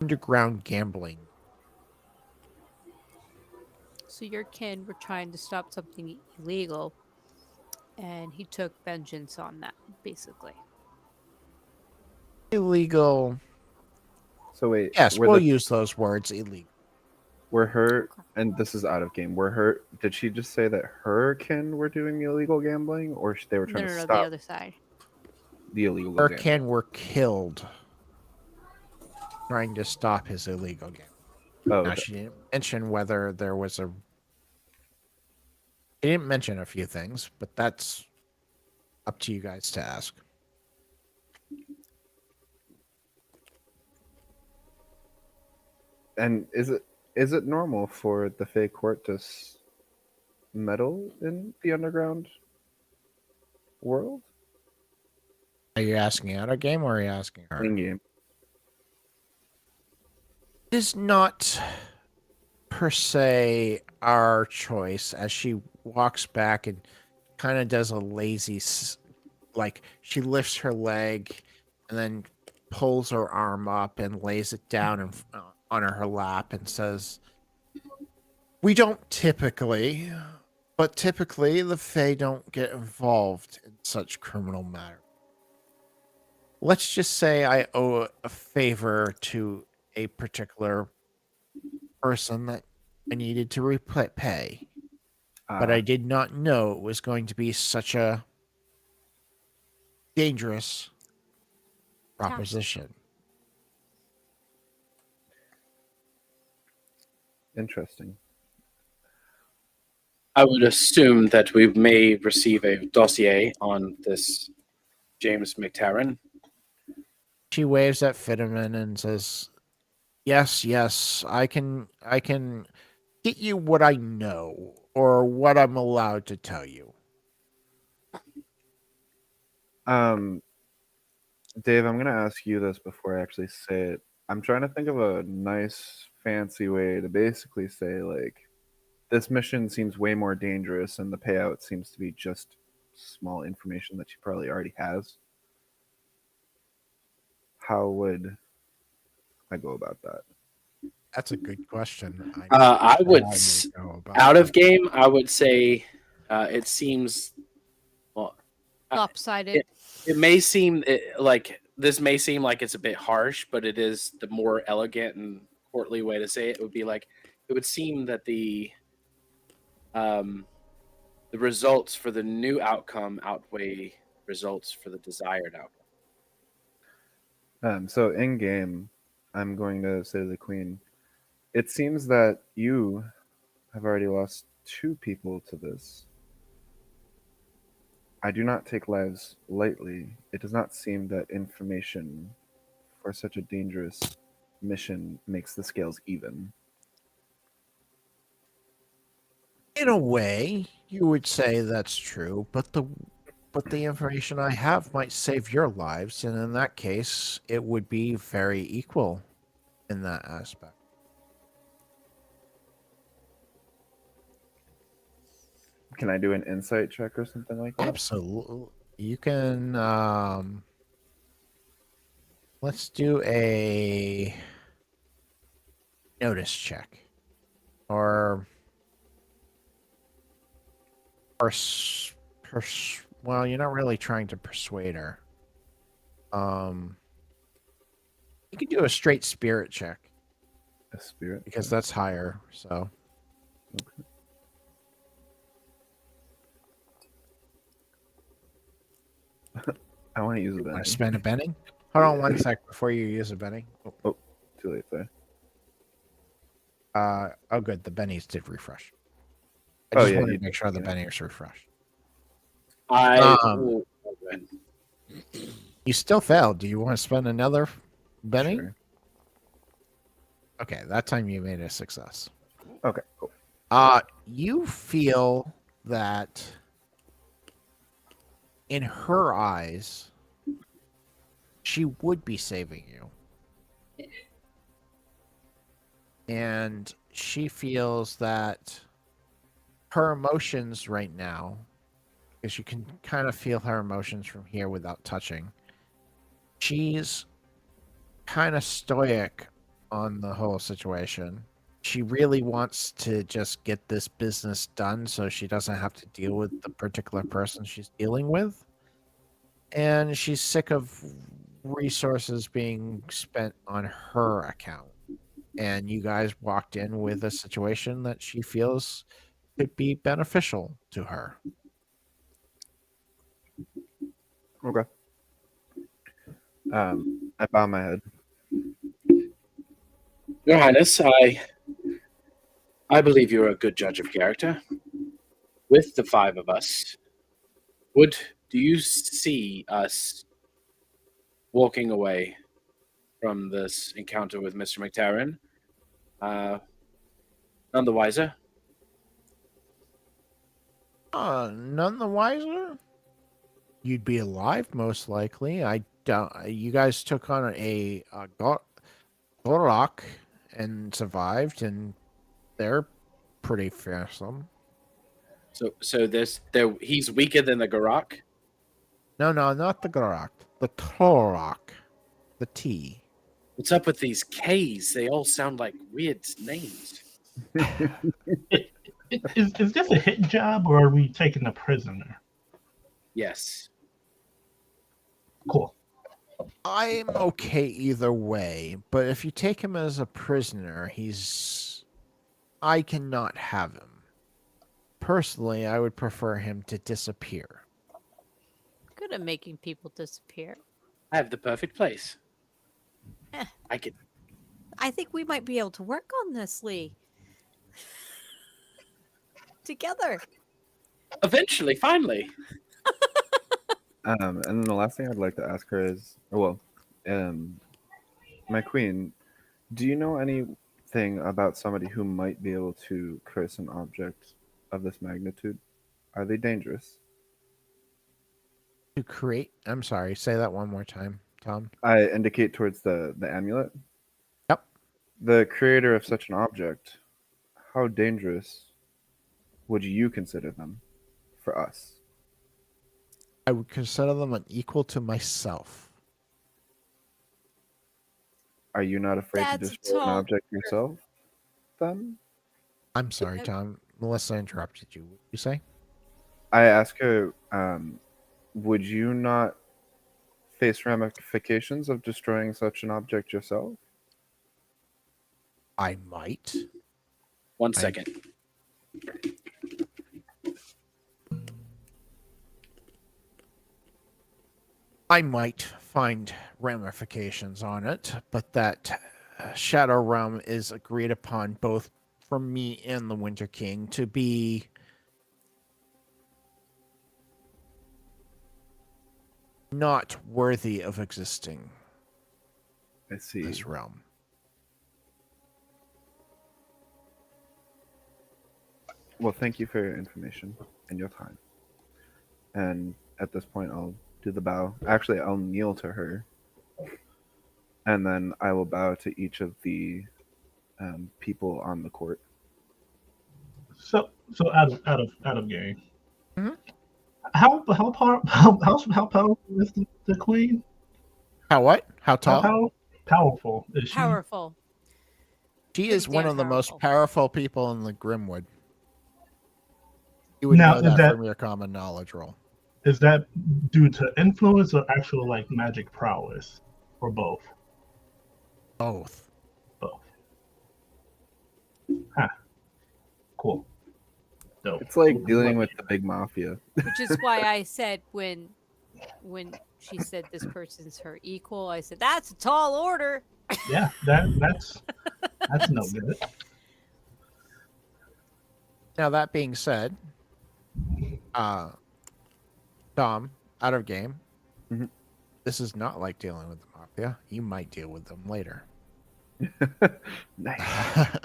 underground gambling. so your kin were trying to stop something illegal, and he took vengeance on that, basically. Illegal. So wait, Yes, we'll use those words, illegal. were her, and this is out of game. Were her? Did she just say that her kin were doing illegal gambling, or they were trying to No, the stop other side. the illegal Her gambling? kin were killed trying to stop his illegal gambling. Oh, Now, okay. she didn't mention whether there was a. She didn't mention a few things, but that's up to you guys to ask. And is it normal for the Fey Court to meddle in the underground world? Are you asking out of game or are you asking her? In game. It is not per se our choice as she walks back and kind of does a lazy, like she lifts her leg and then pulls her arm up and lays it down on her lap and says, "We don't typically, but typically the Fae don't get involved in such criminal matters. Let's just say I owe a favor to a particular person that I needed to repay, but I did not know it was going to be such a dangerous proposition." Interesting. I would assume that we may receive a dossier on this James McTarran. She waves at Fitterman and says, yes, I can get you what I know or what I'm allowed to tell you. Dave, I'm gonna ask you this before I actually say it. I'm trying to think of a nice, fancy way to basically say like, this mission seems way more dangerous, and the payout seems to be just small information that she probably already has. How would I go about that? That's a good question. I'm I not would sure how go about out of that. game. I would say it seems well. Lopsided. It may seem like this may seem like it's a bit harsh, but it is the more elegant and courtly way to say it. It would be like it would seem that the results for the new outcome outweigh results for the desired outcome. So in game, I'm going to say to the queen, it seems that you have already lost 2 people to this. I do not take lives lightly. It does not seem that information for such a dangerous mission makes the scales even. In a way, you would say that's true, but the information I have might save your lives, and in that case, it would be very equal in that aspect. Can I do an insight check or something like that? Absolutely. You can let's do a notice check. Or well, you're not really trying to persuade her. You can do a straight spirit check A spirit? because that's higher. So I want to use a want Benny. to spend a Benny? Hold on one sec before you use a Benny. Oh, too late, sorry. Oh, good. The Bennies did refresh. I Oh, just yeah, wanted you- to make sure the yeah. Bennies refreshed. I You still failed. Do you want to spend another Benny? Sure. Okay, that time you made a success. Okay, cool. You feel that in her eyes, she would be saving you. And she feels that her emotions right now, because you can kind of feel her emotions from here without touching, she's kind of stoic on the whole situation. She really wants to just get this business done so she doesn't have to deal with the particular person she's dealing with. And she's sick of resources being spent on her account. And you guys walked in with a situation that she feels could be beneficial to her. Okay. I bow my head. Your Highness, I believe you're a good judge of character. With the 5 of us, do you see us walking away from this encounter with Mr. McTarren none the wiser? None the wiser. You'd be alive, most likely. I don't. You guys took on a Gorok and survived, and they're pretty fearsome. So he's weaker than the Garak? No, not the Gorok. The Torok. The T. What's up with these K's? They all sound like weird names. Is this a hit job or are we taking a prisoner? Yes. Cool. I'm okay either way, but if you take him as a prisoner, I cannot have him. Personally, I would prefer him to disappear. Good at making people disappear. I have the perfect place. Eh. I could. I think we might be able to work on this, Lee. Together. Eventually, finally. And then the last thing I'd like to ask her is, my queen, do you know any thing about somebody who might be able to curse an object of this magnitude? Are they dangerous? To create. I'm sorry. Say that one more time, Tom. I indicate towards the amulet. Yep. The creator of such an object, how dangerous would you consider them for us? I would consider them an equal to myself. Are you not afraid to That's destroy an tall. object yourself, then? I'm sorry, Tom. Melissa interrupted you. What did you say? I ask her, would you not face ramifications of destroying such an object yourself? I might. 1 second. I might find ramifications on it, but that Shadow Realm is agreed upon both from me and the Winter King to be not worthy of existing I see. in this realm. Well, thank you for your information and your time. And at this point, I'll do the bow. Actually, I'll kneel to her, and then I will bow to each of the people on the court. So out of game. Mhm. How powerful is the queen? How what? How How tall? powerful is she? Powerful. She is Pretty one damn of the most powerful. powerful people in the Grimwood. You would Now, know is that that from your common knowledge roll. is that due to influence or actual like magic prowess, or both? Both. Both. Huh. Cool. Dope. It's like dealing with the big mafia. Which is why I said when she said this person's her equal, I said that's a tall order. Yeah, that's no good. Now that being said, Tom, out of game. Mhm. This is not like dealing with the mafia. You might deal with them later. Nice.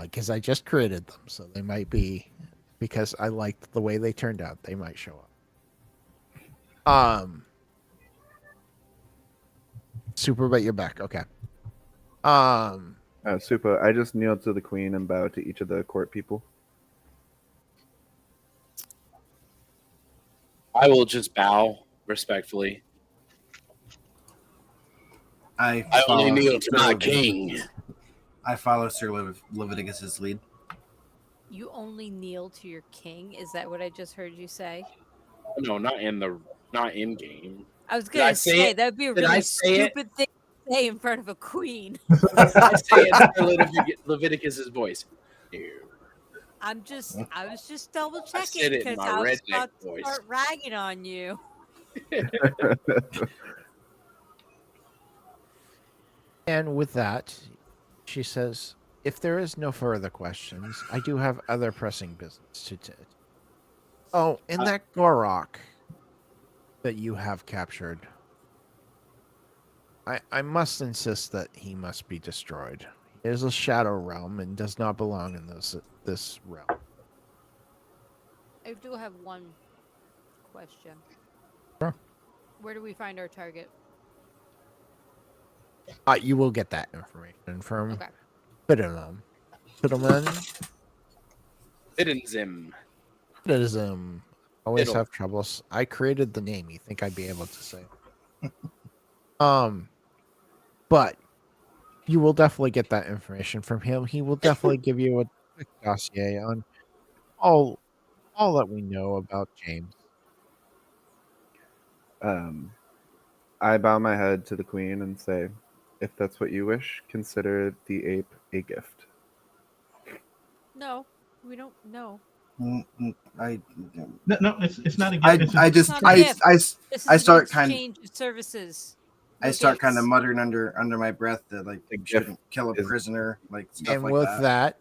Because I just created them, so they might be, because I liked the way they turned out, they might show up. Super, but you're back. Okay. Super. I just kneel to the queen and bow to each of the court people. I will just bow respectfully. I I only follow kneel to Sir my Leviticus. king. I follow Sir Leviticus's lead. You only kneel to your king. Is that what I just heard you say? No, not in game. I was Did I gonna say say it? that'd be a Did I really say it? stupid thing to say in front of a queen. I say it in Leviticus's voice. No. I was just double I checking said it in because my I was redneck about to voice. start ragging on you. And with that, she says, if there is no further questions, I do have other pressing business to do. Oh, and that Gorok that you have captured, I must insist that he must be destroyed. It is a shadow realm and does not belong in this realm. I do have one question. Sure. Where do we find our target? You will get that information from Okay. Fiddleman. Fiddenzim. Fiddleman. Always Fiddle. have troubles. I created the name. You think I'd be able to say? But you will definitely get that information from him. He will definitely give you a quick dossier on all that we know about James. I bow my head to the queen and say, if that's what you wish, consider the ape a gift. No, we don't know. I No, it's not a gift. It's I just not a gift. This is I an start kind of exchange of services. I No start kind of gifts. muttering under my breath that like The you shouldn't gift kill a is- prisoner, like stuff And like with that. that,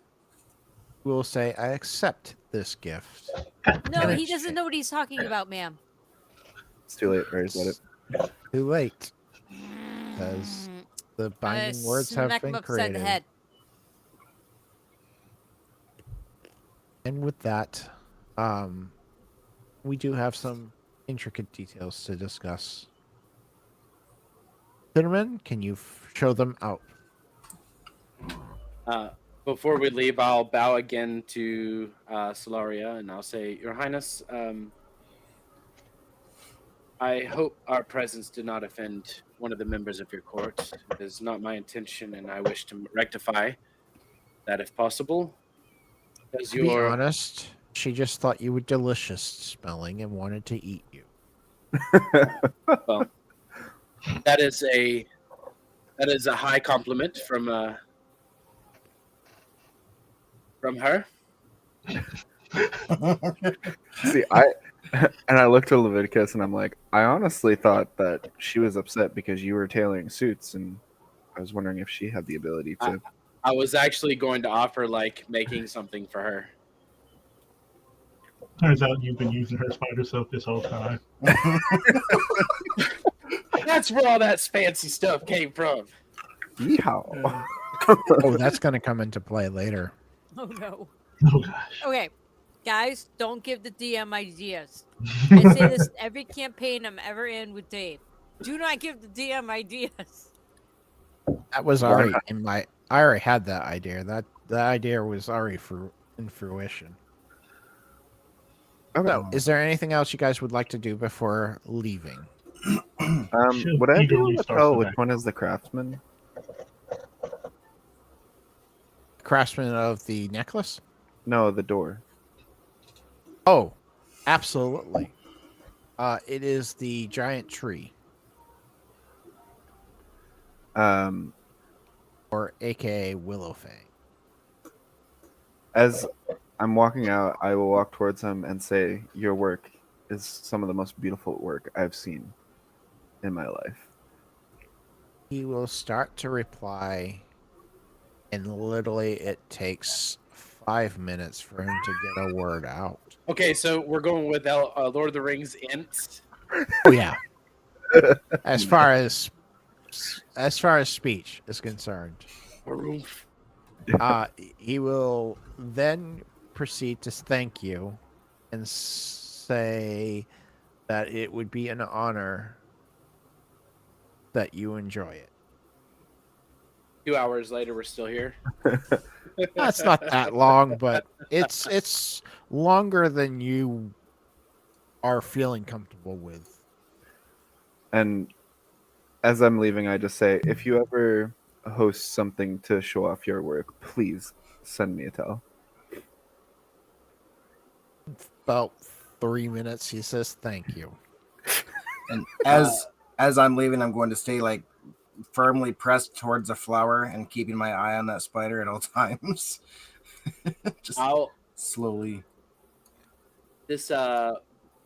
we'll say, I accept this gift. No, And he it- doesn't know what he's talking about, ma'am. It's too late, right? Let it. Too late. Because The binding words have smack him been upside the created. head. And with that, we do have some intricate details to discuss. Cinnamon, can you show them out? Before we leave, I'll bow again to Solaria, and I'll say, Your Highness, I hope our presence did not offend one of the members of your court. It is not my intention, and I wish to rectify that if possible. As To be your honest, she just thought you were delicious smelling and wanted to eat you. well, that is a high compliment from her. See, I looked to Leviticus and I'm like, I honestly thought that she was upset because you were tailoring suits, and I was wondering if she had the ability to. I was actually going to offer like making something for her. Turns out you've been using her spider soap this whole time. That's where all that fancy stuff came from. Yeehaw. Oh, that's going to come into play later. Oh no. Oh gosh. Okay, guys, don't give the DM ideas. I say this every campaign I'm ever in with Dave. Do not give the DM ideas. That was Why already not? in my. I already had that idea. That idea was already in fruition. Okay. So, is there anything else you guys would like to do before leaving? She'll Would I be eagerly able to starts tell the which back. one is the craftsman? Craftsman of the necklace? No, the door. Oh, absolutely. It is the giant tree, Um, or AKA Willowfang. as I'm walking out, I will walk towards him and say, "Your work is some of the most beautiful work I've seen in my life." He will start to reply, and literally it takes 5 minutes for him to get a word out. Okay, so we're going with Lord of the Rings Ents. Oh yeah. As far as speech is concerned, he will then proceed to thank you and say that it would be an honor that you enjoy it. 2 hours later, we're still here. That's not that long, but it's longer than you are feeling comfortable with. And as I'm leaving, I just say, if you ever host something to show off your work, please send me a tell. About 3 minutes, he says thank you. And as I'm leaving, I'm going to stay like firmly pressed towards the flower and keeping my eye on that spider at all times. Just slowly. This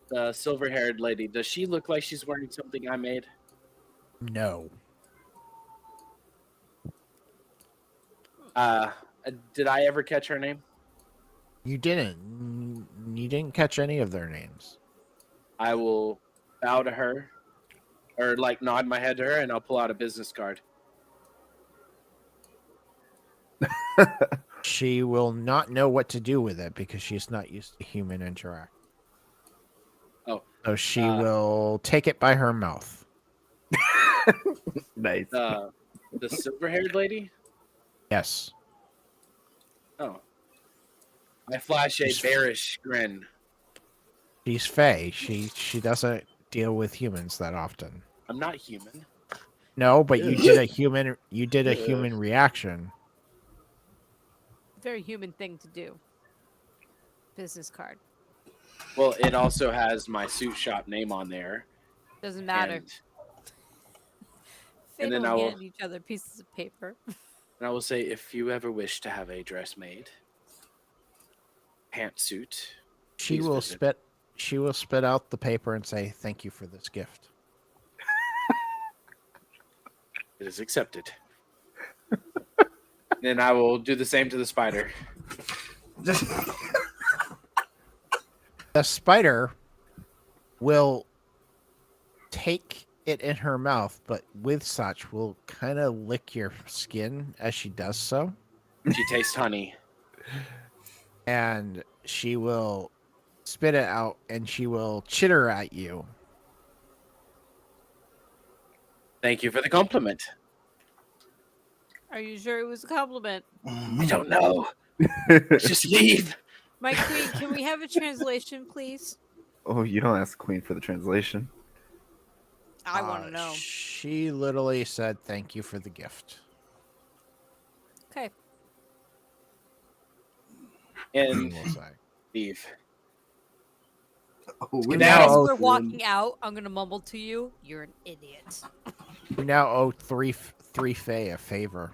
the silver-haired lady, does she look like she's wearing something I made? No. Did I ever catch her name? You didn't. You didn't catch any of their names. I will bow to her, or like nod my head to her, and I'll pull out a business card. She will not know what to do with it because she's not used to human interaction. Oh. So she will take it by her mouth. Nice. The silver-haired lady? Yes. Oh. I flash a She's- bearish grin. She's Fae. She doesn't deal with humans that often. I'm not human. No, but you did a human reaction. Very human thing to do. Business card. Well, it also has my suit shop name on there. Doesn't matter. And, They and then don't I will- hand each other pieces of paper. and I will say, if you ever wish to have a dress made, pantsuit, She please will visit. spit out the paper and say, "Thank you for this gift." It is accepted. Then I will do the same to the spider. The spider will take it in her mouth, but with such will kind of lick your skin as she does so. She tastes honey. And she will spit it out and she will chitter at you. Thank you for the compliment. Are you sure it was a compliment? I don't know. Just leave. My queen, can we have a translation, please? Oh, you don't ask Queen for the translation. I want to know. She literally said, "Thank you for the gift." Okay. And We'll say. leave. Oh, we Now- As Oh, we're walking out, I'm gonna mumble to you, "You're an idiot." You now owe three Fae a favor.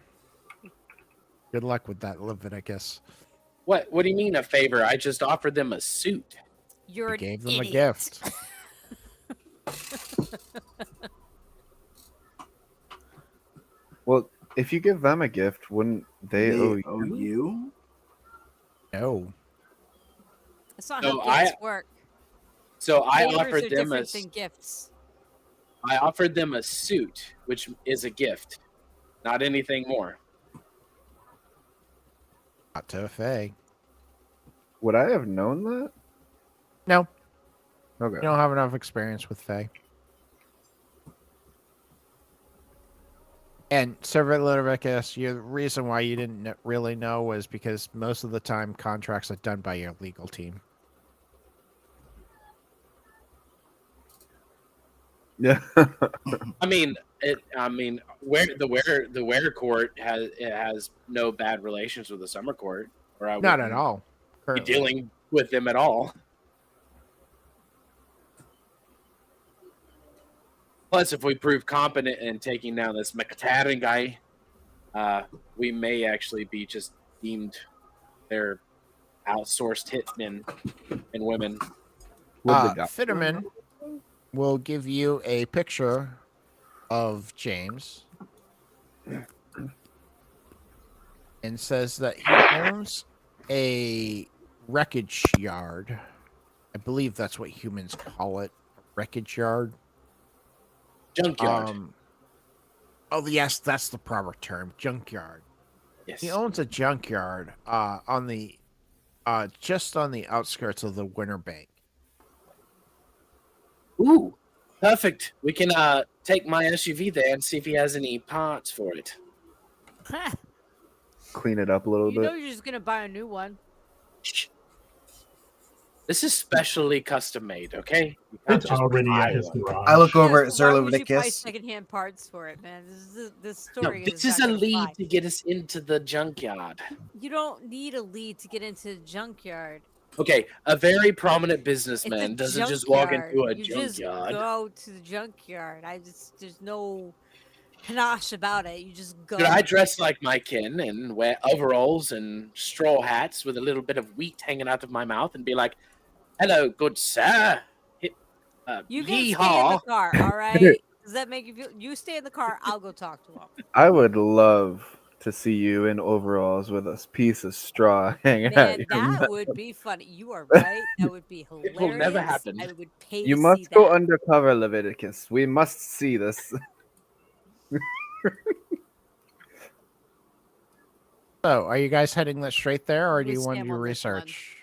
Good luck with that, Leviticus. What do you mean a favor? I just offered them a suit. You're You an gave them a idiot. gift. Well, if you give them a gift, wouldn't they owe owe you? you? No. That's not No, how gifts work. So I Favors offered are them different than gifts. I offered them a suit, which is a gift, not anything more. Not to a Fae. Would I have known that? No. Okay. You don't have enough experience with Fae. And Servant Leviticus, the reason why you didn't really know was because most of the time contracts are done by your legal team. Yeah. I mean, where the Ware Court has no bad relations with the Summer Court, or I Not wouldn't at all. be Currently. dealing with them at all. Plus, if we prove competent in taking down this Mekataran guy, we may actually be just deemed their outsourced hitmen and women. Fitterman will give you a picture of James and says that he owns a wreckage yard. I believe that's what humans call it, a wreckage yard. Junkyard. Oh, yes, that's the proper term, junkyard. Yes. He owns a junkyard on the just on the outskirts of the Winter Bank. Ooh, perfect. We can take my SUV there and see if he has any parts for it. Clean it up a little You bit. know you're just gonna buy a new one. Shh. This is specially custom made, okay? You can't It's just already buy at his one. garage. I look over Yeah, at so Sir why would you buy Leviticus. secondhand parts for it, man? This No, story this is is not a gonna lead fly. to get us into the junkyard. You don't need a lead to get into the junkyard. Okay, a very prominent It's businessman a doesn't just walk junkyard. into a You just junkyard. go to the junkyard. There's no panache about it. You just go. Could I dress like my kin and wear overalls and straw hats with a little bit of wheat hanging out of my mouth and be like, "Hello, good sir." You can stay in the Yeehaw. car, all right? Does that make you feel? You stay in the car. I'll go talk to him. I would love to see you in overalls with a piece of straw hanging out. Man, that would be funny. You are right. That would be hilarious. It will never happen. I would pay You to must see go that. undercover, Leviticus. We must see this. So, are you guys heading that straight there, or do We you want to scam do on this one. research?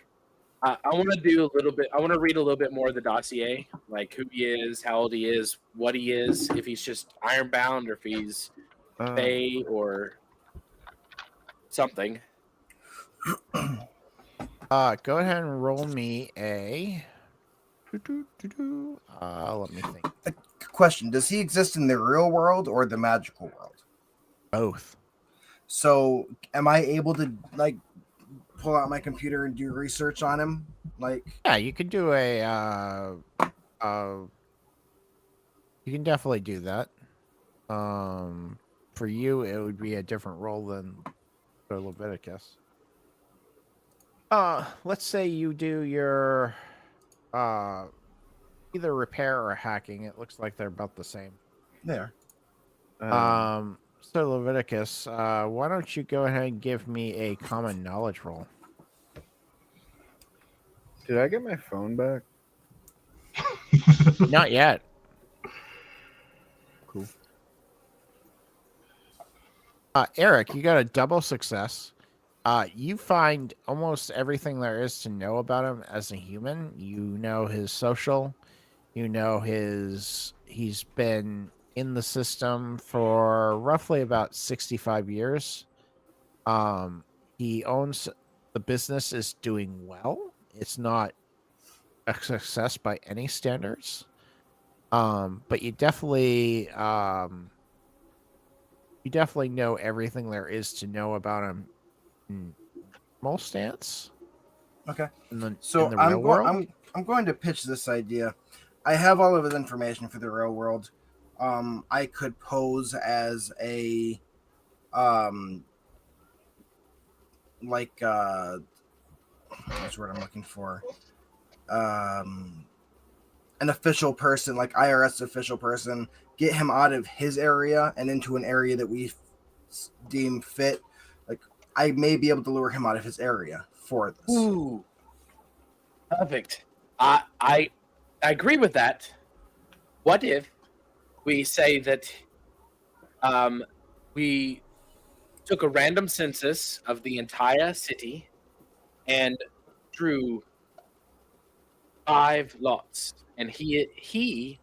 I want to do a little bit. I want to read a little bit more of the dossier, like who he is, how old he is, what he is, if he's just ironbound or if he's Fae or something. Go ahead and roll me a. Let me think. Question: does he exist in the real world or the magical world? Both. So, am I able to like pull out my computer and do research on him? Like, Yeah, you can do a. You can definitely do that. For you, it would be a different role than for Leviticus. Let's say you do your either repair or hacking. It looks like they're about the same. there. So Leviticus, why don't you go ahead and give me a common knowledge roll? Did I get my phone back? Not yet. Eric, you got a double success. You find almost everything there is to know about him as a human. You know his social. You know he's been in the system for roughly about 65 years. He owns the business is doing well. It's not a success by any standards. But you definitely know everything there is to know about him in normal stance. Okay. In the I'm real world. I'm going to pitch this idea. I have all of his information for the real world. I could pose as a like what's the word I'm looking for? An official person, like IRS official person, get him out of his area and into an area that we deem fit. Like I may be able to lure him out of his area for this. Ooh, perfect. I agree with that. What if we say that we took a random census of the entire city and drew 5 lots, and he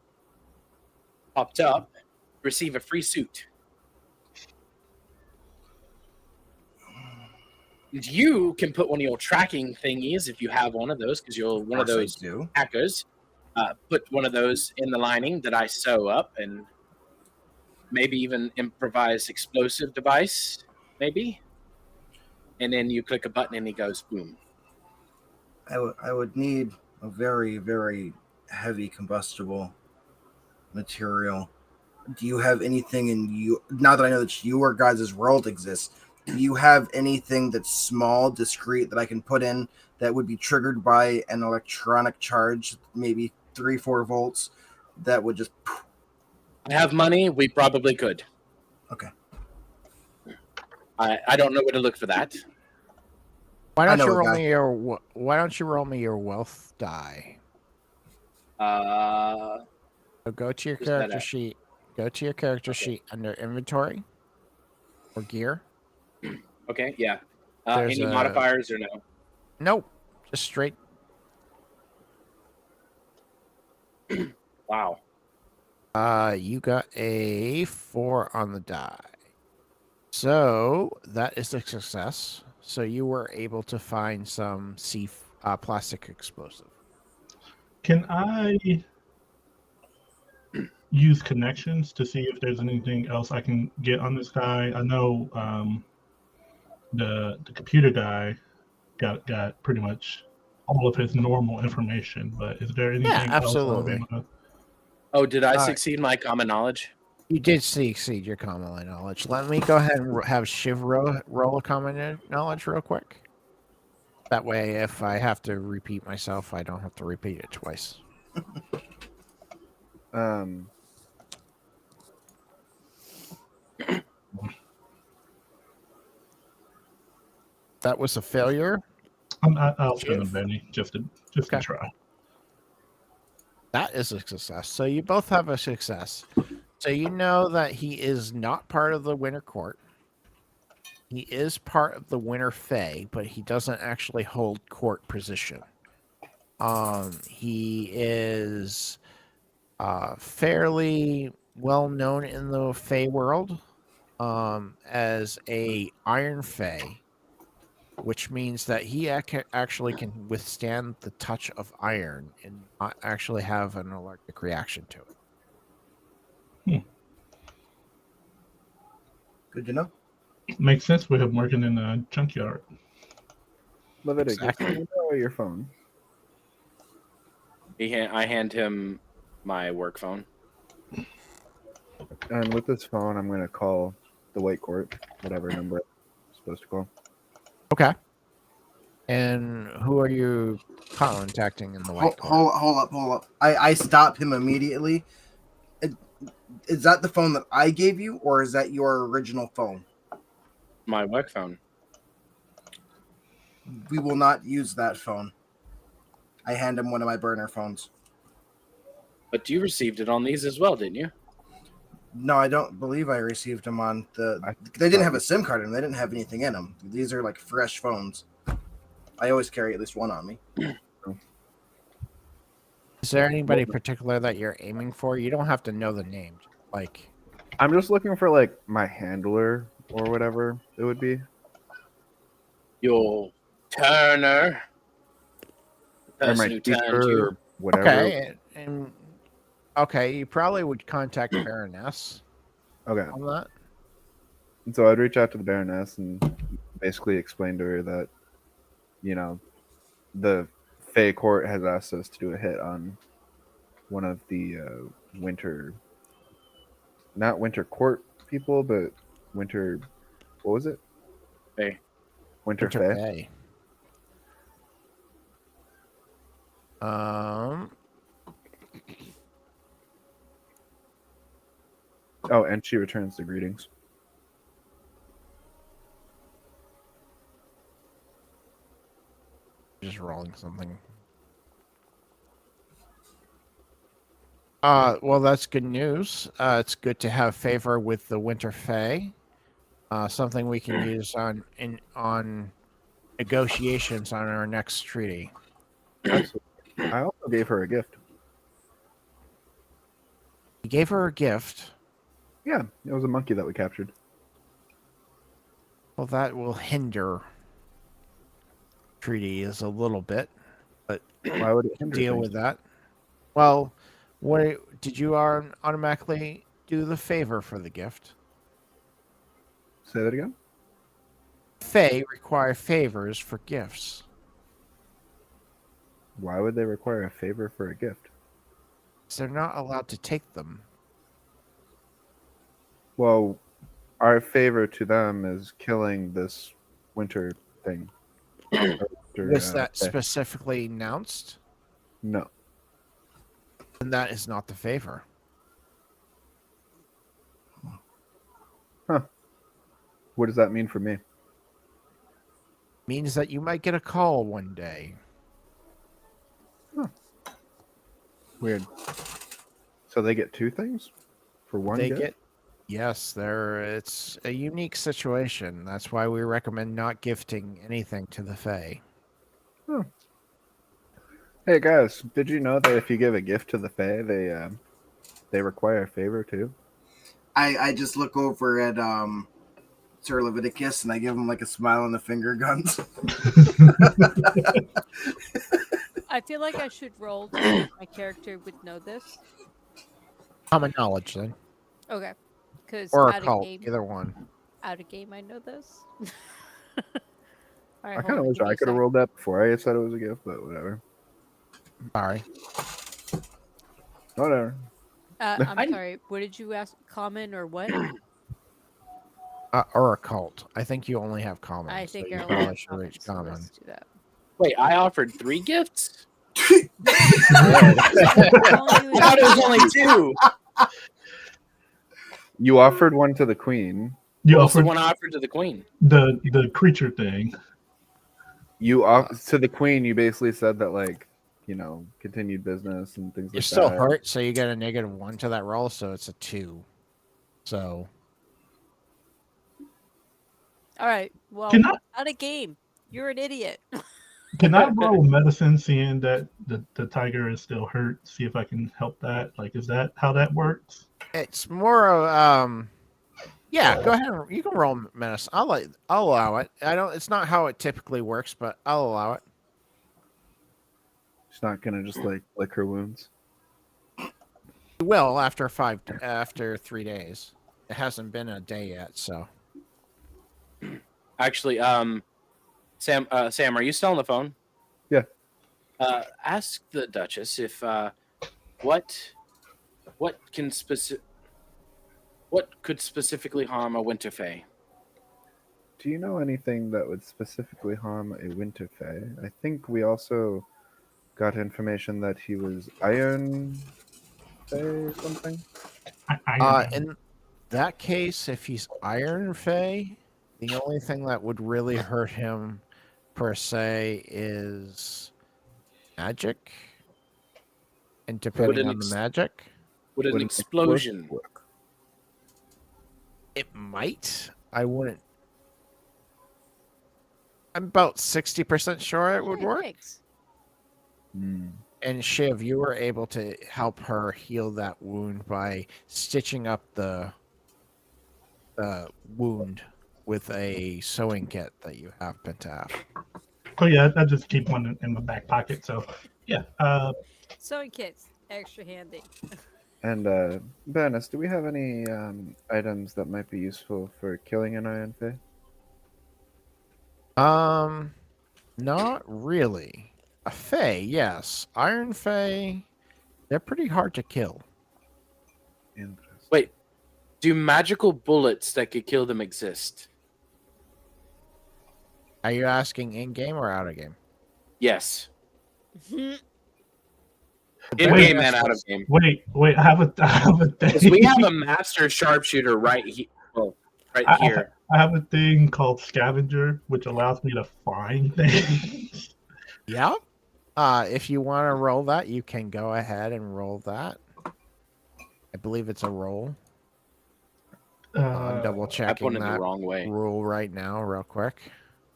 popped up, receive a free suit. You can put one of your tracking thingies if you have one of those, because you're one of those hackers. Put one of those in the lining that I sew up, and maybe even improvise explosive device, maybe. And then you click a button and he goes boom. I would need a very, very heavy combustible material. Do you have anything in you, now that I know that your guys' world exists, do you have anything that's small, discreet, that I can put in that would be triggered by an electronic charge, maybe 3-4 volts, that would just... I have money, we probably could. Okay. I don't know where to look for that. Why don't you roll me your wealth die? So go to your character sheet. Go to your character sheet under inventory or gear. Okay, yeah. Any modifiers or no? Nope. Just straight. Wow. You got a 4 on the die. So that is a success. So you were able to find some plastic explosive. Can I use connections to see if there's anything else I can get on this guy? I know the computer guy got pretty much all of his normal information, but is there anything absolutely. else? Oh, did I succeed my common knowledge? You did succeed your common knowledge. Let me go ahead and have Shiv roll a common knowledge real quick. That way, if I have to repeat myself, I don't have to repeat it twice. That was a failure. I'll spend a Benny just to try. That is a success. So you both have a success. So you know that he is not part of the Winter Court. He is part of the Winter Fae, but he doesn't actually hold court position. He is fairly well known in the Fae world as a Iron Fae, which means that he actually can withstand the touch of iron and not actually have an allergic reaction to it. Good to know. Makes sense with him working in a junkyard. Leviticus, Exactly. can you borrow your phone? I hand him my work phone. And with this phone, I'm going to call the White Court, whatever number I'm supposed to call. Okay. And who are you contacting in the White Court? Hold up. I stop him immediately. Is that the phone that I gave you, or is that your original phone? My work phone. We will not use that phone. I hand him one of my burner phones. But you received it on these as well, didn't you? No, I don't believe I received them on the. They didn't have a SIM card in them. They didn't have anything in them. These are like fresh phones. I always carry at least one on me. Is there anybody particular that you're aiming for? You don't have to know the names. Like, I'm just looking for like my handler or whatever it would be. Your Turner. The Or my person who turned teacher you. or whatever. okay, and okay, you probably would contact Baroness Okay. on that. And so I'd reach out to the Baroness and basically explain to her that, you know, the Fey Court has asked us to do a hit on one of the not Winter Court people, but Winter, what was it? Hey. Winter Winter Fey. Bay. Oh, and she returns the greetings. Just rolling something. Well, that's good news. It's good to have favor with the Winter Fae. Something we can use on negotiations on our next treaty. Absolutely. I also gave her a gift. You gave her a gift. Yeah, it was a monkey that we captured. Well, that will hinder treaties a little bit, but Why would it hinder deal things? with that. Well, what did you automatically do the favor for the gift? Say that again? Fae require favors for gifts. Why would they require a favor for a gift? So they're not allowed to take them. Well, our favor to them is killing this winter thing. Was that specifically announced? No. And that is not the favor. Huh. What does that mean for me? Means that you might get a call one day. Huh. Weird. So they get two things for one gift? Yes, it's a unique situation. That's why we recommend not gifting anything to the Fae. Oh. Hey guys, did you know that if you give a gift to the Fae, they require a favor too? I just look over at Sir Leviticus and I give him like a smile and the finger guns. I feel like I should roll to see if my character would know this. Common knowledge, then. Okay. Because Or out a cult, of game, either one. out of game, I know this. All I right, kind of wish I could have rolled that before I said it was a gift, but whatever. Sorry. Whatever. I'm sorry. What did you ask? Common or what? Or a cult. I think you only have common. I think so you're you allowed probably should reach common. So common. let's do that. Wait, I offered 3 gifts? Only I thought it was only 2. You offered one to the queen. You What's the offered one I offered to the queen? the creature thing. To the queen, you basically said that, like, you know, continued business and things You're like still that. hurt, so you get a -1 to that roll, so it's a 2. So All right. Well, Can I- out of game. You're an idiot. Can I roll medicine, seeing that the tiger is still hurt? See if I can help that. Like, is that how that works? it's more of yeah, go ahead. You can roll menace. I'll allow it. It's not how it typically works, but I'll allow it. She's not gonna just like lick her wounds. You will after 3 days. It hasn't been a day yet, so. Actually, Sam, are you still on the phone? Yeah. Ask the Duchess if what could specifically harm a winter fae? Do you know anything that would specifically harm a winter fae? I think we also got information that he was iron fae or something. In that case, if he's iron fae, the only thing that would really hurt him per se is magic. And depending on the magic. Would an explosion work? It might. I wouldn't. I'm about 60% sure it would Hey, work. thanks. And Shiv, you were able to help her heal that wound by stitching up the wound with a sewing kit that you happen to have. Oh yeah, I just keep one in my back pocket. So yeah. Sewing kits, extra handy. And Bernice, do we have any items that might be useful for killing an Iron Fey? Not really. A Fey, yes. Iron Fey, they're pretty hard to kill. Interesting. Wait, do magical bullets that could kill them exist? Are you asking in game or out of game? Yes. Mhm. In Wait. game and out of game. Wait. I have a Because thing. we have a master sharpshooter right here. Well, right here. I have a thing called Scavenger, which allows me to find things. Yeah. If you want to roll that, you can go ahead and roll that. I believe it's a roll. I'm double I checking pointed the that wrong way. rule right now, real quick.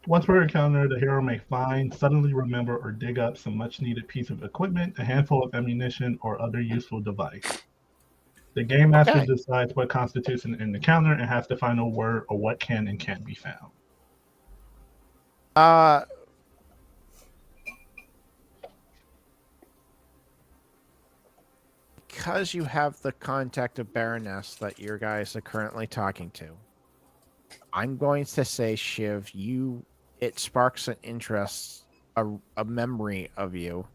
Once per encounter, the hero may find, suddenly remember, or dig up some much-needed piece of equipment, a handful of ammunition, or other useful device. The game master decides what constitutes an encounter and has to find a word or what can and can't be found. Because you have the contact of Baroness that your guys are currently talking to, I'm going to say, Shiv, it sparks an interest, a memory of you,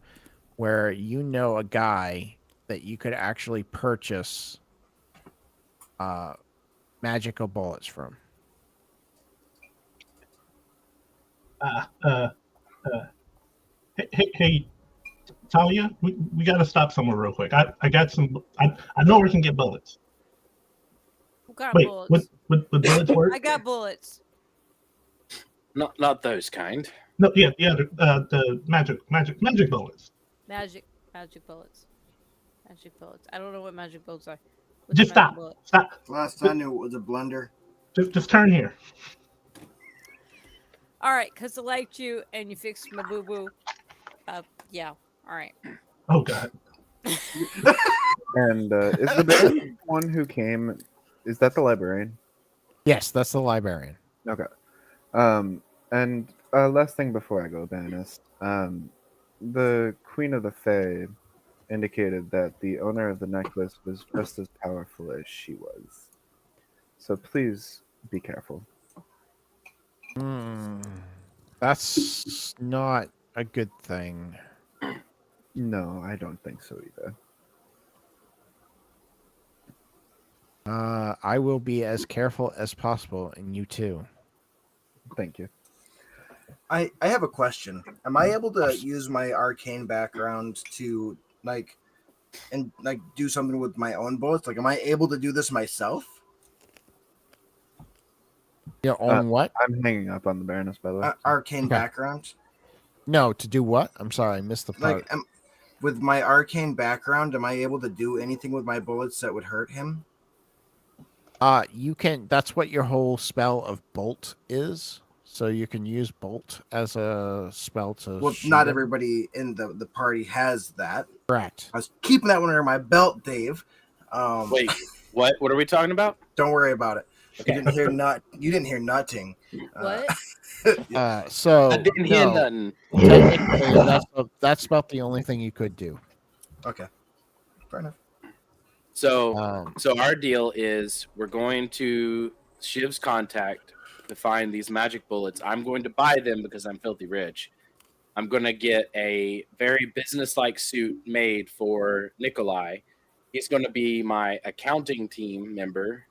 where you know a guy that you could actually purchase magical bullets from. Hey, Talia, we got to stop somewhere real quick. I got some. I know we can get bullets. Who got Wait, bullets? would bullets work? I got bullets. Not those kind. No, the magic bullets. Magic bullets. Magic bullets. I don't know what magic bullets are. Just stop. Stop. Last I knew it was a blender. Just turn here. All right, because I liked you and you fixed my boo boo. Yeah. All right. Oh God. And is the Baron one who came? Is that the librarian? Yes, that's the librarian. Okay. And last thing before I go, Baroness. The Queen of the Fae indicated that the owner of the necklace was just as powerful as she was. So please be careful. That's not a good thing. No, I don't think so either. I will be as careful as possible, and you too. Thank you. I have a question. Am I able to use my arcane background to do something with my own bullets? Like, am I able to do this myself? Your own what? I'm hanging up on the Baroness, by the way. Arcane background? No, to do what? I'm sorry, I missed the part. With my arcane background, am I able to do anything with my bullets that would hurt him? You can. That's what your whole spell of bolt is. So you can use bolt as a spell to. Well, not everybody in the party has that. Correct. I was keeping that one under my belt, Dave. Wait, what? What are we talking about? Don't worry about it. Okay. You didn't hear nutting. What? So I didn't hear nothing. Technically, that's about the only thing you could do. Okay, fair enough. So, so our deal is we're going to Shiv's contact to find these magic bullets. I'm going to buy them because I'm filthy rich. I'm going to get a very business-like suit made for Nikolai. He's going to be my accounting team member,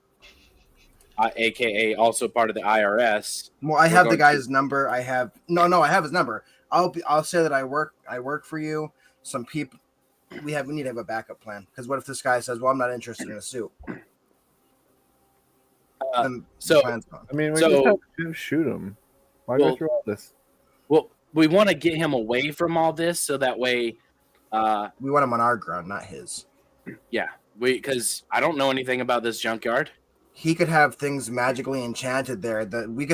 aka also part of the IRS. Well, I have the guy's number. I have his number. I'll say that I work for you. Some people we need to have a backup plan, because what if this guy says, "Well, I'm not interested in a suit." I mean, we just have to shoot him. Why go through all this? Well, we want to get him away from all this, so that way we want him on our ground, not his. Yeah, because I don't know anything about this junkyard. he could have things magically enchanted there that we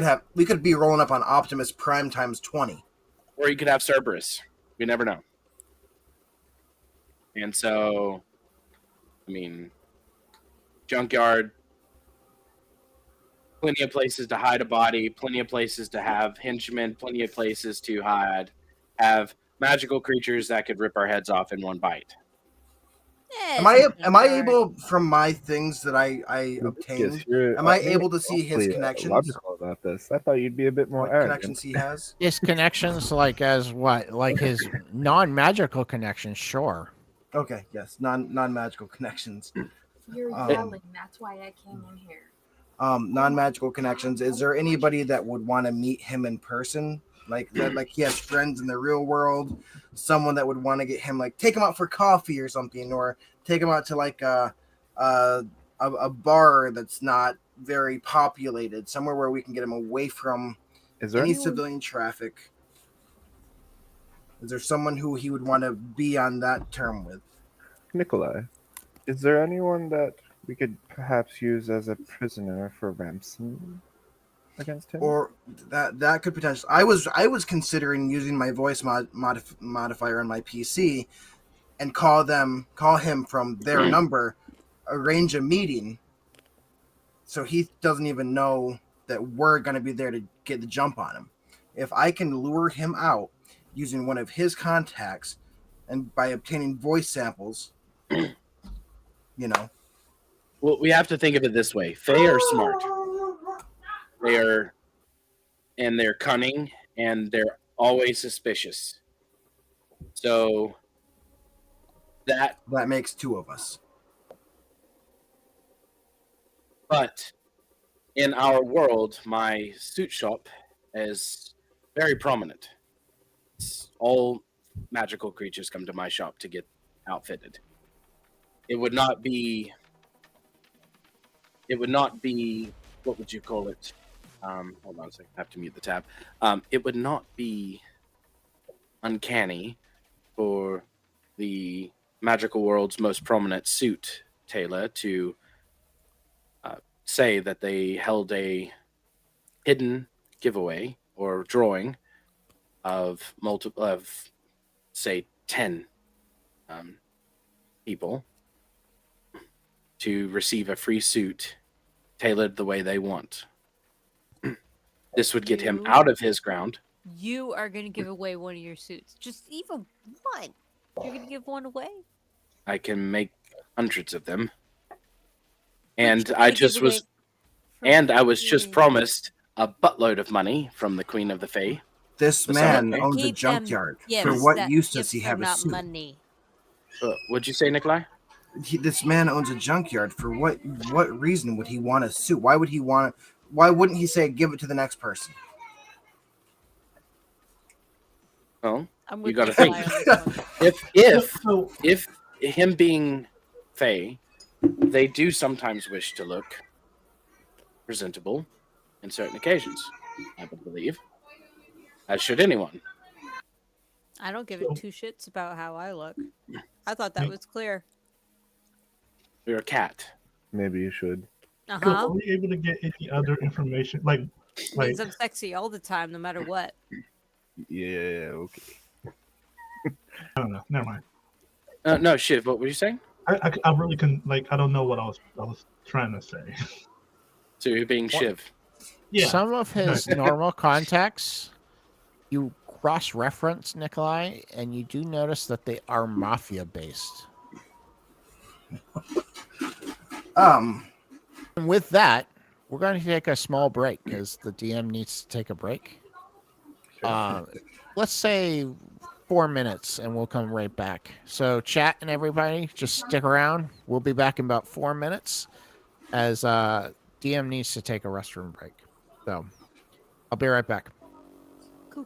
could be rolling up on Optimus Prime times 20. Or you could have Cerberus. You never know. And so, I mean, junkyard, plenty of places to hide a body, plenty of places to have henchmen, plenty of places to have magical creatures that could rip our heads off in one bite. Am I able, from my things that I obtained, am I able to see his connections? Logical about this. I thought you'd be a bit more What arrogant. connections he has? His connections, like as what? Like his non-magical connections, sure. Okay, yes, non-magical connections. You're yelling. That's why I came in here. Non-magical connections. Is there anybody that would want to meet him in person? Like that, like he has friends in the real world. Someone that would want to get him, like, take him out for coffee or something, or take him out to like a bar that's not very populated, somewhere where we can get him away from any civilian traffic. Is there someone who he would want to be on that term with? Nikolai, is there anyone that we could perhaps use as a prisoner for ransom against him? Or that could potentially. I was considering using my voice modifier on my PC and call him from their number, arrange a meeting, so he doesn't even know that we're going to be there to get the jump on him. If I can lure him out using one of his contacts and by obtaining voice samples, Well, we have to think of it this way. Fae are smart. They're cunning, and they're always suspicious. So that makes two of us. But in our world, my suit shop is very prominent. All magical creatures come to my shop to get outfitted. It would not be, what would you call it? Hold on a second, I have to mute the tab. It would not be uncanny for the magical world's most prominent suit tailor to say that they held a hidden giveaway or drawing of say 10 people to receive a free suit tailored the way they want. This would get him out of his ground. You are going to give away one of your suits. Just even one. You're going to give one away? I can make hundreds of them. And I was just promised a buttload of money from the Queen of the Fae. This man owns a junkyard. For what use does he have a suit? Money. What'd you say, Nikolai? This man owns a junkyard. For what reason would he want a suit? Why wouldn't he say give it to the next person? Well, you got to think. If him being Fae, they do sometimes wish to look presentable in certain occasions, I would believe. As should anyone. I don't give it two shits about how I look. I thought that was clear. You're a cat. Maybe you should. Are we able to get any other information? Like means I'm sexy all the time, no matter what. Yeah, okay. I don't know. Never mind. No, Shiv, what were you saying? I really can, I don't know what I was trying to say. So you're being Shiv. Yeah. Some of his normal contacts, you cross-reference Nikolai, and you do notice that they are mafia-based. And with that, we're going to take a small break because the DM needs to take a break. Let's say 4 minutes, and we'll come right back. So, chat and everybody, just stick around. We'll be back in about 4 minutes as DM needs to take a restroom break. So, I'll be right back. Cool.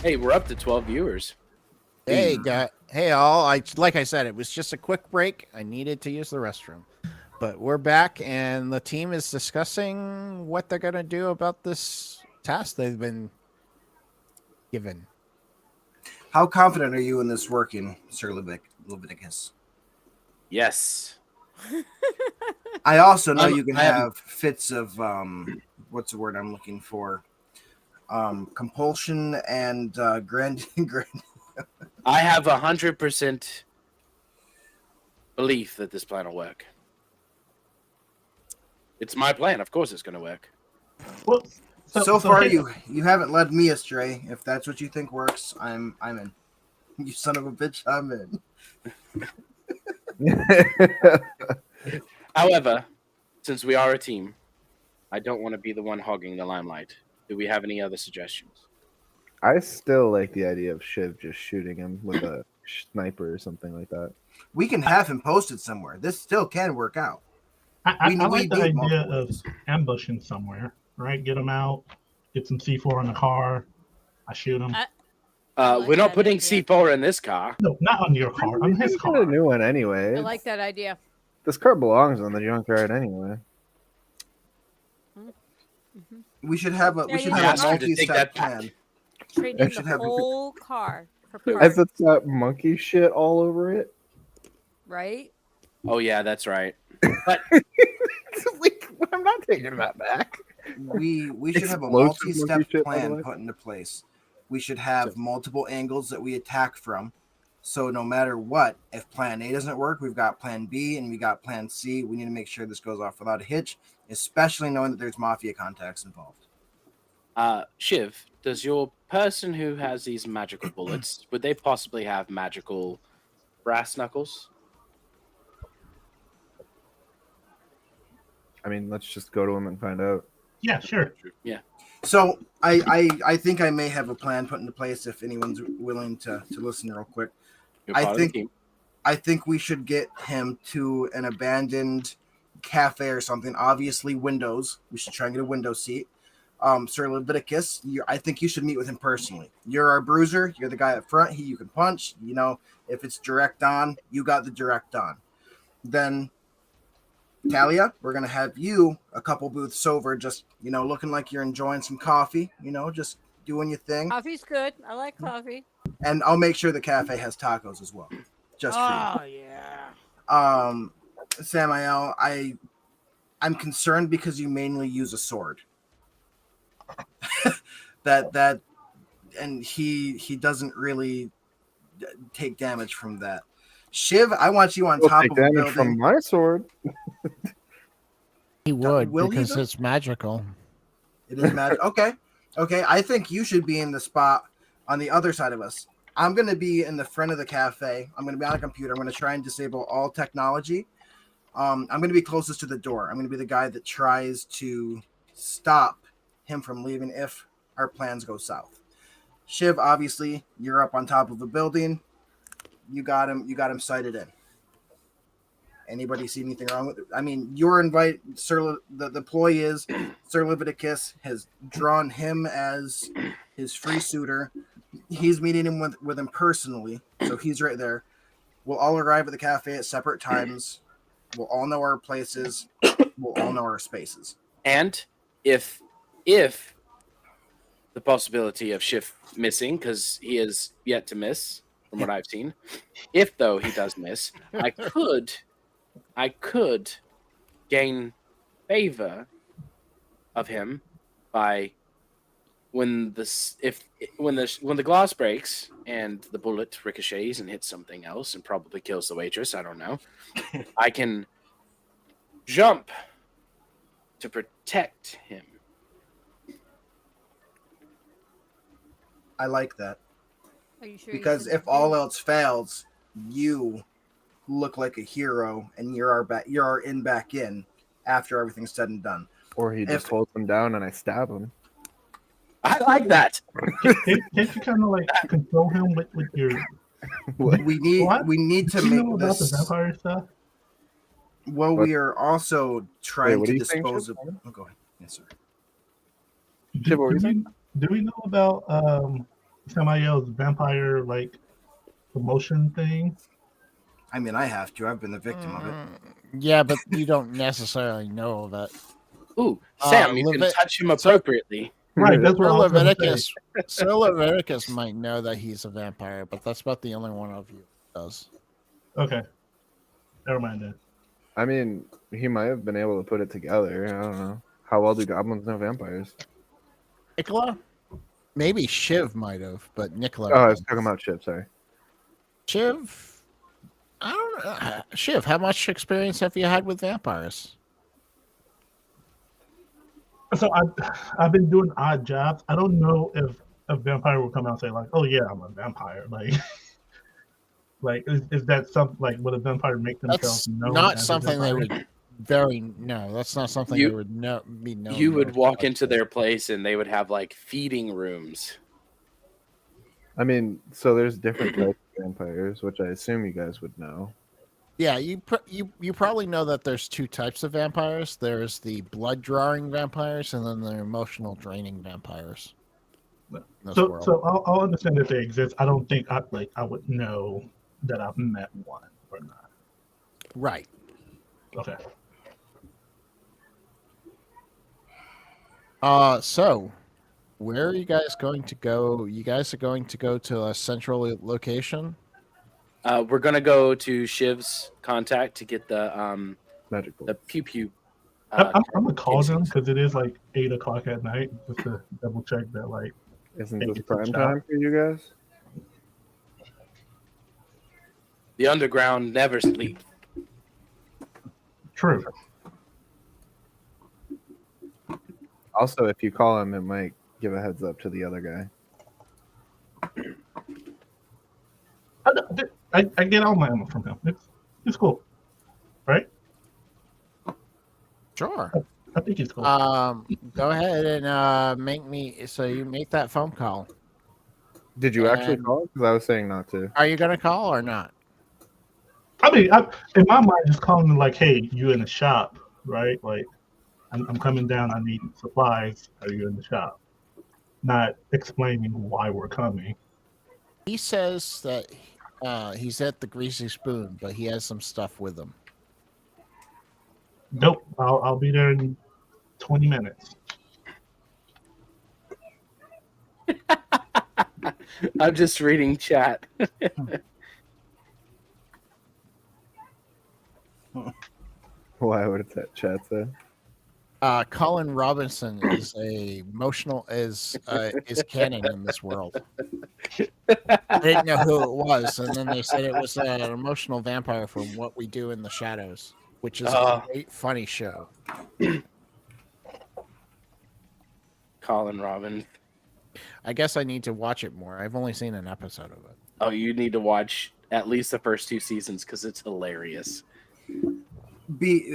Hey, we're up to 12 viewers. Hey, hey, all. Like I said, it was just a quick break. I needed to use the restroom, but we're back, and the team is discussing what they're gonna do about this task they've been given. How confident are you in this working, Sir Leviticus? Yes. I also know you can have fits of what's the word I'm looking for? Compulsion and grand. I have 100% belief that this plan will work. It's my plan. Of course, it's going to work. Well, so far, you haven't led me astray. If that's what you think works, I'm in. You son of a bitch, I'm in. However, since we are a team, I don't want to be the one hogging the limelight. Do we have any other suggestions? I still like the idea of Shiv just shooting him with a sniper or something like that. We can have him posted somewhere. This still can work out. I like the idea of ambushing somewhere, right? Get him out, get some C4 in the car. I shoot him. We're not putting C4 in this car. No, not on your car. On his car. A new one anyway. I like that idea. This car belongs on the junkyard anyway. Mm-hmm. We should have a multi-step plan. Trade in the whole car for parts. As it's got monkey shit all over it. Right? Oh yeah, that's right. But I'm not taking that back. We should have a multi-step plan put into place. We should have multiple angles that we attack from. So no matter what, if plan A doesn't work, we've got plan B and we got plan C. We need to make sure this goes off without a hitch, especially knowing that there's mafia contacts involved. Shiv, does your person who has these magical bullets, would they possibly have magical brass knuckles? I mean, let's just go to him and find out. Yeah, sure. Yeah. So I think I may have a plan put into place if anyone's willing to listen real quick. I think we should get him to an abandoned cafe or something. Obviously, windows. We should try and get a window seat. Sir Leviticus, I think you should meet with him personally. You're our bruiser. You're the guy up front. You can punch. You know, if it's direct on, you got the direct on. Then, Talia, we're going to have you a couple booths over, just, looking like you're enjoying some coffee, just doing your thing. Coffee's good. I like coffee. And I'll make sure the cafe has tacos as well. Just for you. Yeah. Samael, I'm concerned because you mainly use a sword. that and he doesn't really take damage from that. Shiv, I want you on top of the building. From my sword. He would because it's magical. It is magic. Okay. I think you should be in the spot on the other side of us. I'm going to be in the front of the cafe. I'm going to be on a computer. I'm going to try and disable all technology. I'm going to be closest to the door. I'm going to be the guy that tries to stop him from leaving if our plans go south. Shiv, obviously, you're up on top of the building. You got him sighted in. Anybody see anything wrong with it? I mean, you're invited, Sir. The ploy is Sir Leviticus has drawn him as his free suitor. He's meeting him with him personally, so he's right there. We'll all arrive at the cafe at separate times. We'll all know our places. We'll all know our spaces. And if the possibility of Shiv missing, because he is yet to miss, from what I've seen, if though he does miss, I could gain favor of him by when the glass breaks and the bullet ricochets and hits something else and probably kills the waitress, I don't know. I can jump to protect him. I like that. Are you sure? Because if all else fails, you look like a hero and you're back in after everything's said and done. Or he just holds him down and I stab him. I like that. Can't you kind of like control him with your? We need to make about this. The vampire stuff? Well, we are also trying to dispose of. Saying, go ahead. Yes, sir. Do we know about Samael's vampire like promotion thing? I mean, I have to. I've been the victim of it. Yeah, but you don't necessarily know of it. Ooh, Sam, you can touch him appropriately. Right, that's what I was going to say. Sir Leviticus might know that he's a vampire, but that's about the only one of you who does. Okay. Never mind then. I mean, he might have been able to put it together. I don't know. How well do goblins know vampires? Nicola? Maybe Shiv might have, but Nicola. Oh, I was talking about Shiv, sorry. Shiv? I don't know. Shiv, how much experience have you had with vampires? So I've been doing odd jobs. I don't know if a vampire will come out and say like, "Oh yeah, I'm a vampire." Like, is that something like would a vampire make themselves known? Not something they would. That's not something they would be known. You would walk into their place and they would have like feeding rooms. I mean, so there's different types of vampires, which I assume you guys would know. Yeah, you probably know that there's two types of vampires. There's the blood drawing vampires, and then the emotional draining vampires. So I'll understand that they exist. I don't think I would know that I've met one or not. Right. Okay. So where are you guys going to go? You guys are going to go to a central location? We're gonna go to Shiv's contact to get the magical, the pew pew. I'm gonna call them because it is like 8 o'clock at night, just to double check that. Like, isn't this prime time for you guys? The underground never sleeps. True. Also, if you call him, it might give a heads up to the other guy. I get all my ammo from him. It's cool, right? Sure. I think it's cool. Go ahead and you make that phone call. Did you actually call? Because I was saying not to. Are you gonna call or not? I mean, in my mind, just calling them like, "Hey, you in the shop, right? Like, I'm coming down. I need supplies. Are you in the shop?" Not explaining why we're coming. He says that he's at the Greasy Spoon, but he has some stuff with him. Nope. I'll be there in 20 minutes. I'm just reading chat. Why would that chat say? Colin Robinson is is canon in this world. I didn't know who it was, and then they said it was an emotional vampire from What We Do in the Shadows, which is a great, funny show. Colin Robin. I guess I need to watch it more. I've only seen an episode of it. Oh, you need to watch at least the first 2 seasons because it's hilarious.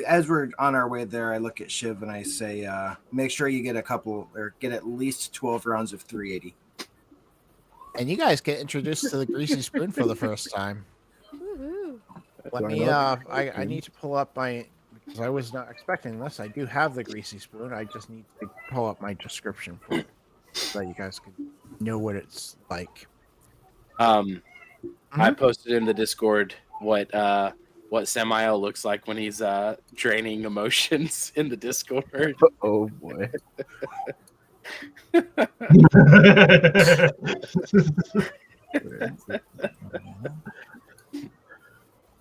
As we're on our way there, I look at Shiv and I say, make sure you get get at least 12 rounds of 380. And you guys get introduced to the Greasy Spoon for the first time. Woo-hoo. Let me, I need to pull up because I was not expecting this. I do have the Greasy Spoon. I just need to pull up my description for it so that you guys can know what it's like. I posted in the Discord what Samael looks like when he's draining emotions in the Discord. Oh boy.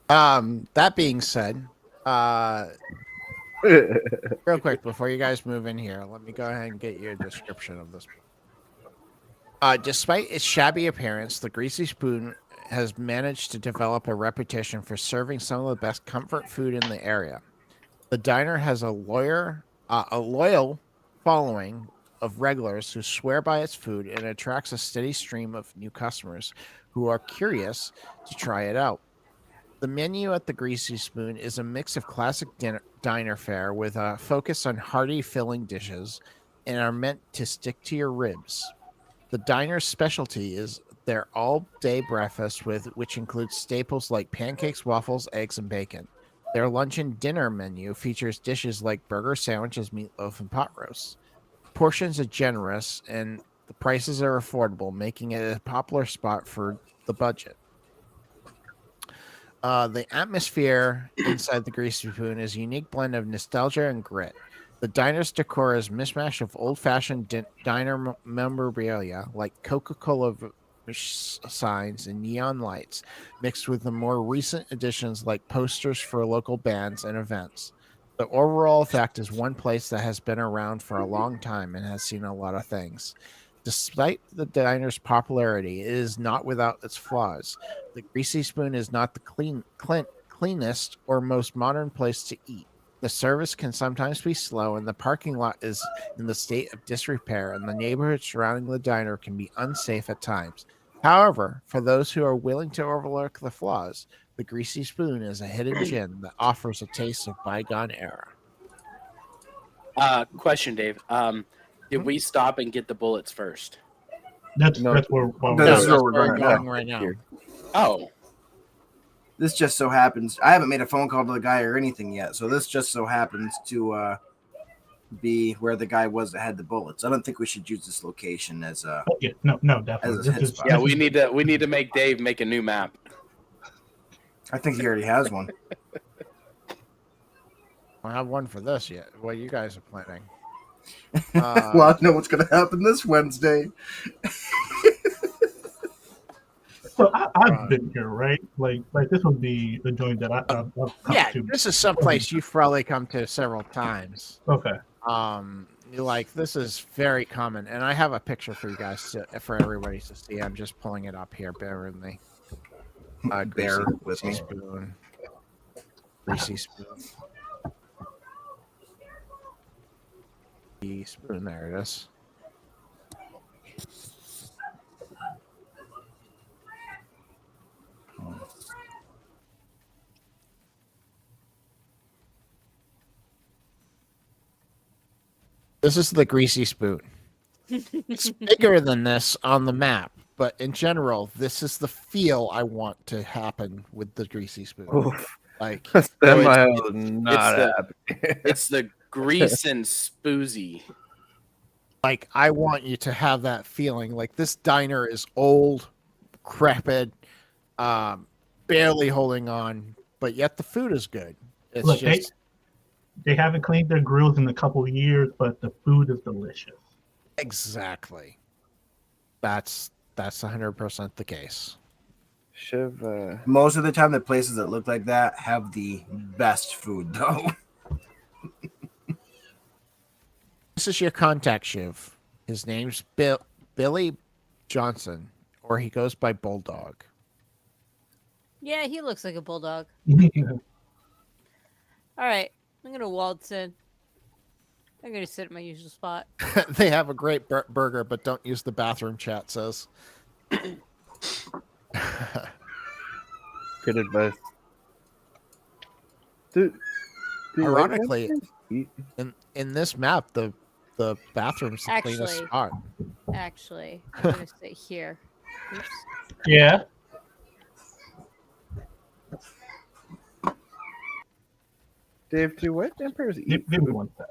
That being said, real quick before you guys move in here, let me go ahead and get you a description of this. Despite its shabby appearance, the Greasy Spoon has managed to develop a reputation for serving some of the best comfort food in the area. The diner has a loyal following of regulars who swear by its food and attracts a steady stream of new customers who are curious to try it out. The menu at the Greasy Spoon is a mix of classic diner fare with a focus on hearty filling dishes and are meant to stick to your ribs. The diner's specialty is their all-day breakfast, which includes staples like pancakes, waffles, eggs, and bacon. Their lunch and dinner menu features dishes like burger sandwiches, meatloaf, and pot roast. Portions are generous, and The prices are affordable, making it a popular spot for the budget. The atmosphere inside the Greasy Spoon is a unique blend of nostalgia and grit. The diner's decor is a mismatch of old-fashioned diner memorabilia like Coca-Cola signs and neon lights, mixed with the more recent additions like posters for local bands and events. The overall effect is one place that has been around for a long time and has seen a lot of things. Despite the diner's popularity, it is not without its flaws. The Greasy Spoon is not the cleanest or most modern place to eat. The service can sometimes be slow, and the parking lot is in the state of disrepair, and the neighborhood surrounding the diner can be unsafe at times. However, for those who are willing to overlook the flaws, the Greasy Spoon is a hidden gem that offers a taste of bygone era. Question, Dave. Did we stop and get the bullets first? That's where we're going right now. Oh. This just so happens. I haven't made a phone call to the guy or anything yet, so this just so happens to be where the guy was that had the bullets. I don't think we should use this location as a. No, definitely. Yeah, we need to make Dave make a new map. I think he already has one. I don't have one for this yet. What you guys are planning? Well, I know what's going to happen this Wednesday. So I've been here, right? Like this would be a joint that I've come to. This is someplace you've probably come to several times. Okay. This is very common, and I have a picture for you guys for everybody to see. I'm just pulling it up here. Bear with me. Bear with me. Spoon. Greasy Spoon. Spoon. There it is. This is the Greasy Spoon. It's bigger than this on the map, but in general, this is the feel I want to happen with the Greasy Spoon. Oof. Like it's the grease and spoozy. Like I want you to have that feeling. Like this diner is old, crapid, barely holding on, but yet the food is good. It's Look, just they haven't cleaned their grills in a couple of years, but the food is delicious. Exactly. That's 100% the case. Shiv, most of the time, the places that look like that have the best food, though. This is your contact, Shiv. His name's Billy Johnson, or he goes by Bulldog. Yeah, he looks like a bulldog. All right, I'm gonna waltz in. I'm gonna sit at my usual spot. They have a great burger, but don't use the bathroom. Chat says. Good advice. Dude, ironically, in this map, the bathroom's the cleanest spot. Actually, I'm gonna sit here. Oops. Yeah. Dave, do white vampires eat Give me food? one sec.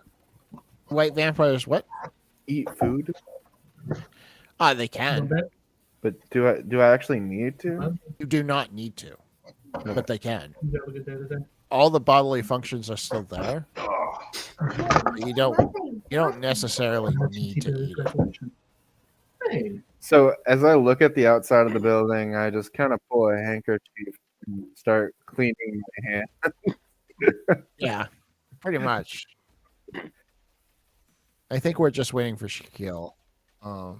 White vampires what? Eat food? They can. But do I actually need to? You do not need to, but they can. You have a good day today? All the bodily functions are still there. You don't necessarily need to eat it. Hey. So as I look at the outside of the building, I just kind of pull a handkerchief and start cleaning my hand. Yeah, pretty much. I think we're just waiting for Shaquille. I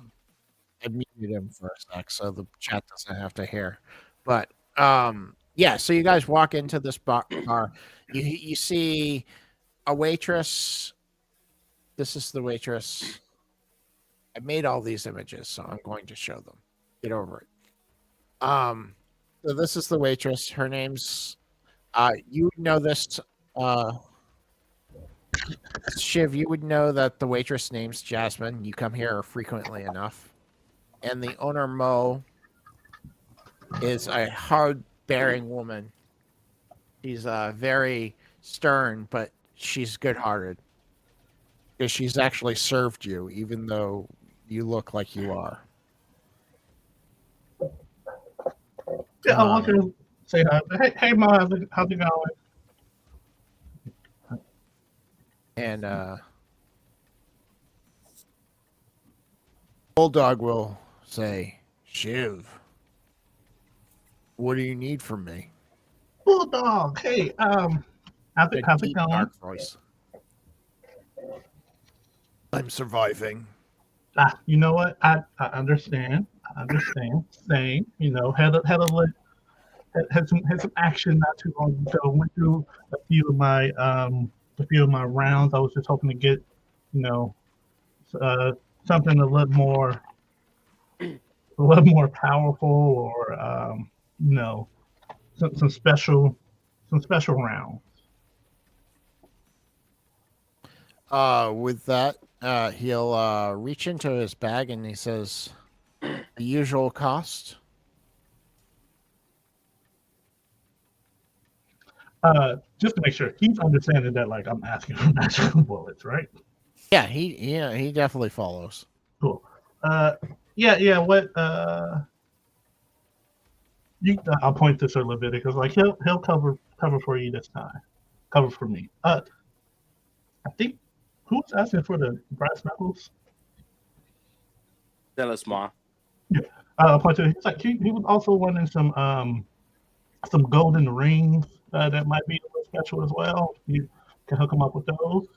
muted him for a sec, so the chat doesn't have to hear. But yeah, so you guys walk into this bar. You see a waitress. This is the waitress. I made all these images, so I'm going to show them. Get over it. So this is the waitress. Her name's you know this Shiv, you would know that the waitress name's Jasmine. You come here frequently enough. And the owner, Mo, is a hard-bearing woman. She's very stern, but she's good-hearted. Because she's actually served you, even though you look like you are. Yeah, I want to say hi. Hey, Ma, how's it going? And Bulldog will say, Shiv, what do you need from me? Bulldog, hey, how's it going? Dark voice. I'm surviving. You know what? I understand. Same. You know, had some action not too long ago. Went through a few of my rounds. I was just hoping to get, you know, something a little more powerful, or you know, some special rounds. With that, he'll reach into his bag and he says, the usual cost. Just to make sure he's understanding that, like, I'm asking for magical bullets, right? Yeah, he definitely follows. Cool. Yeah. What? I'll point to Sir Leviticus. Like, he'll cover for you this time. Cover for me. I think who's asking for the brass knuckles? Tell us, Ma. Yeah. I'll point to. He's like he was also wanting some golden rings that might be a little special as well. You can hook him up with those.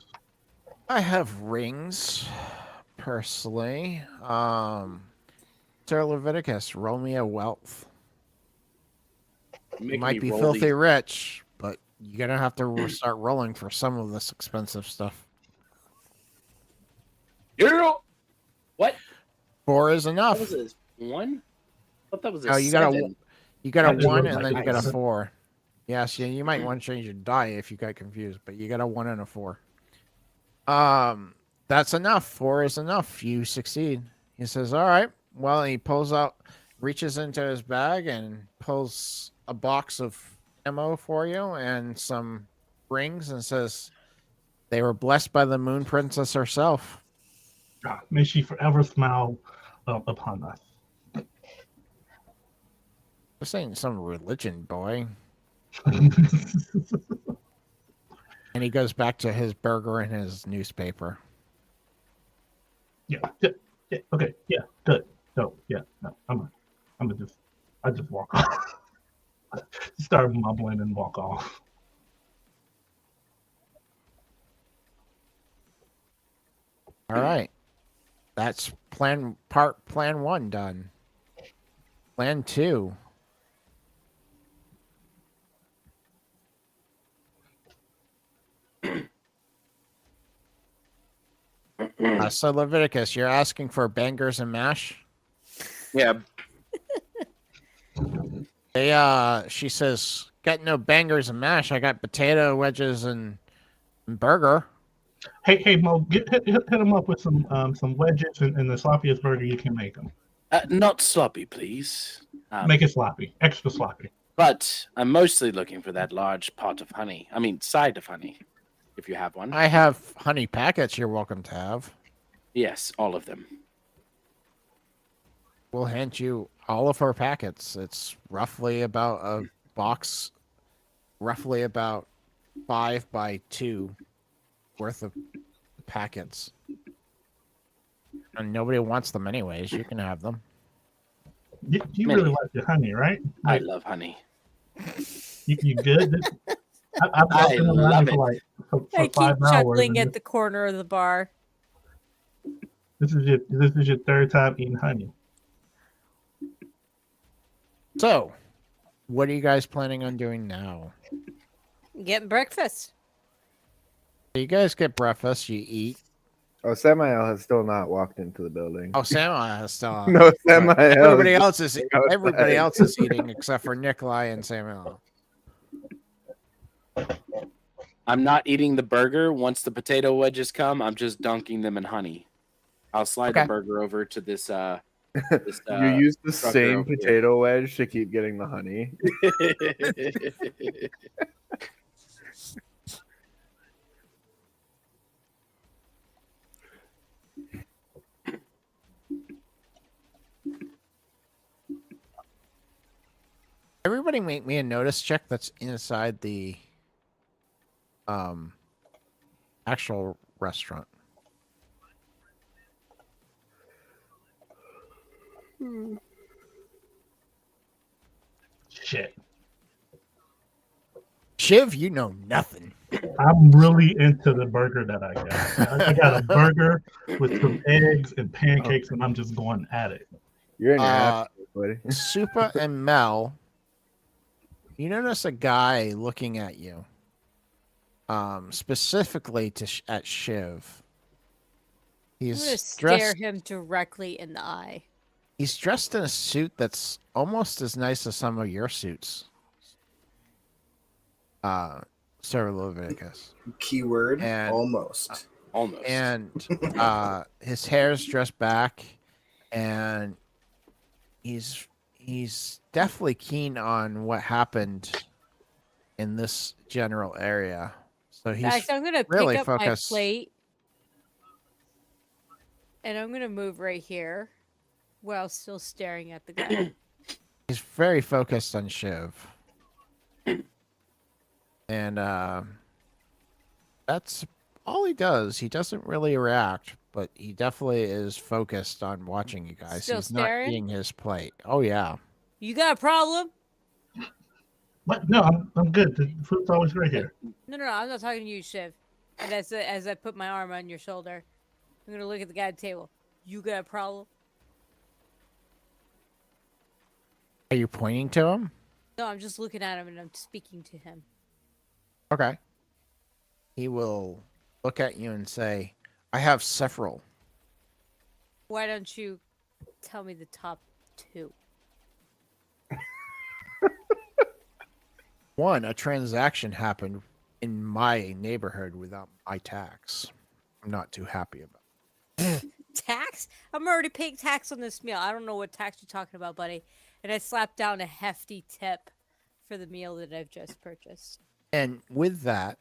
I have rings, personally. Sir Leviticus, roll me a wealth. You might be filthy rich, but you're gonna have to start rolling for some of this expensive stuff. What? 4 is enough. What was this? 1? I thought that was a Oh, you got a 1 and then you got a 4. Yes, yeah, you might want to change your die if you got confused, but you got a 1 and a 4. That's enough. 4 is enough. You succeed. He says, all right. Well, he reaches into his bag and pulls a box of ammo for you and some rings and says, they were blessed by the Moon Princess herself. God, may she forever smile upon us. This ain't some religion, boy. And he goes back to his burger and his newspaper. Yeah. Okay. Yeah. Good. No. Yeah. No. I just walk off. Start mumbling and walk off. All right. That's plan 1 done. Plan 2. So Leviticus, you're asking for bangers and mash? Yeah. She says, got no bangers and mash. I got potato wedges and burger. Hey, Mo, hit him up with some wedges and the sloppiest burger you can make them. Not sloppy, please. Make it sloppy, extra sloppy. But I'm mostly looking for that large pot of honey. I mean, side of honey, if you have one. I have honey packets you're welcome to have. Yes, all of them. We'll hand you all of our packets. It's roughly about a box, roughly about 5 by 2 worth of packets. And nobody wants them anyways. You can have them. You really like your honey, right? I love honey. You good? I love it. For I keep 5 hours. chuckling at the corner of the bar. This is your 3rd time eating honey. So, what are you guys planning on doing now? Getting breakfast. You guys get breakfast, you eat. Oh, Samael has still not walked into the building. Oh, Samael has still. No, Samael. Everybody else is eating except for Nikolai and Samael. I'm not eating the burger. Once the potato wedges come, I'm just dunking them in honey. I'll slide the burger over to this. You use the same potato wedge to keep getting the honey. Everybody make me a notice check that's inside the actual restaurant. Shit. Shiv, you know nothing. I'm really into the burger that I got. I got a burger with some eggs and pancakes, and I'm just going at it. You're in your half, buddy. Supa and Mel, you notice a guy looking at you. Specifically at Shiv. I'm He's gonna stare him directly in the eye. He's dressed in a suit that's almost as nice as some of your suits. Sir Leviticus. Keyword and almost. Almost. And his hair's dressed back, and he's definitely keen on what happened in this general area. So he's Guys, I'm gonna really pick up focused. my plate, and I'm gonna move right here while still staring at the guy. He's very focused on Shiv. And that's all he does. He doesn't really react, but he definitely is focused on watching you guys. Still He's staring? not eating his plate. Oh yeah. You got a problem? But no, I'm good. The food's always right here. No, I'm not talking to you, Shiv. And as I put my arm on your shoulder, I'm gonna look at the guy at the table. You got a problem? Are you pointing to him? No, I'm just looking at him and I'm speaking to him. Okay. He will look at you and say, I have several. Why don't you tell me the top two? One, a transaction happened in my neighborhood without my tax. I'm not too happy about it. Tax? I'm already paying tax on this meal. I don't know what tax you're talking about, buddy. And I slapped down a hefty tip for the meal that I've just purchased. And with that,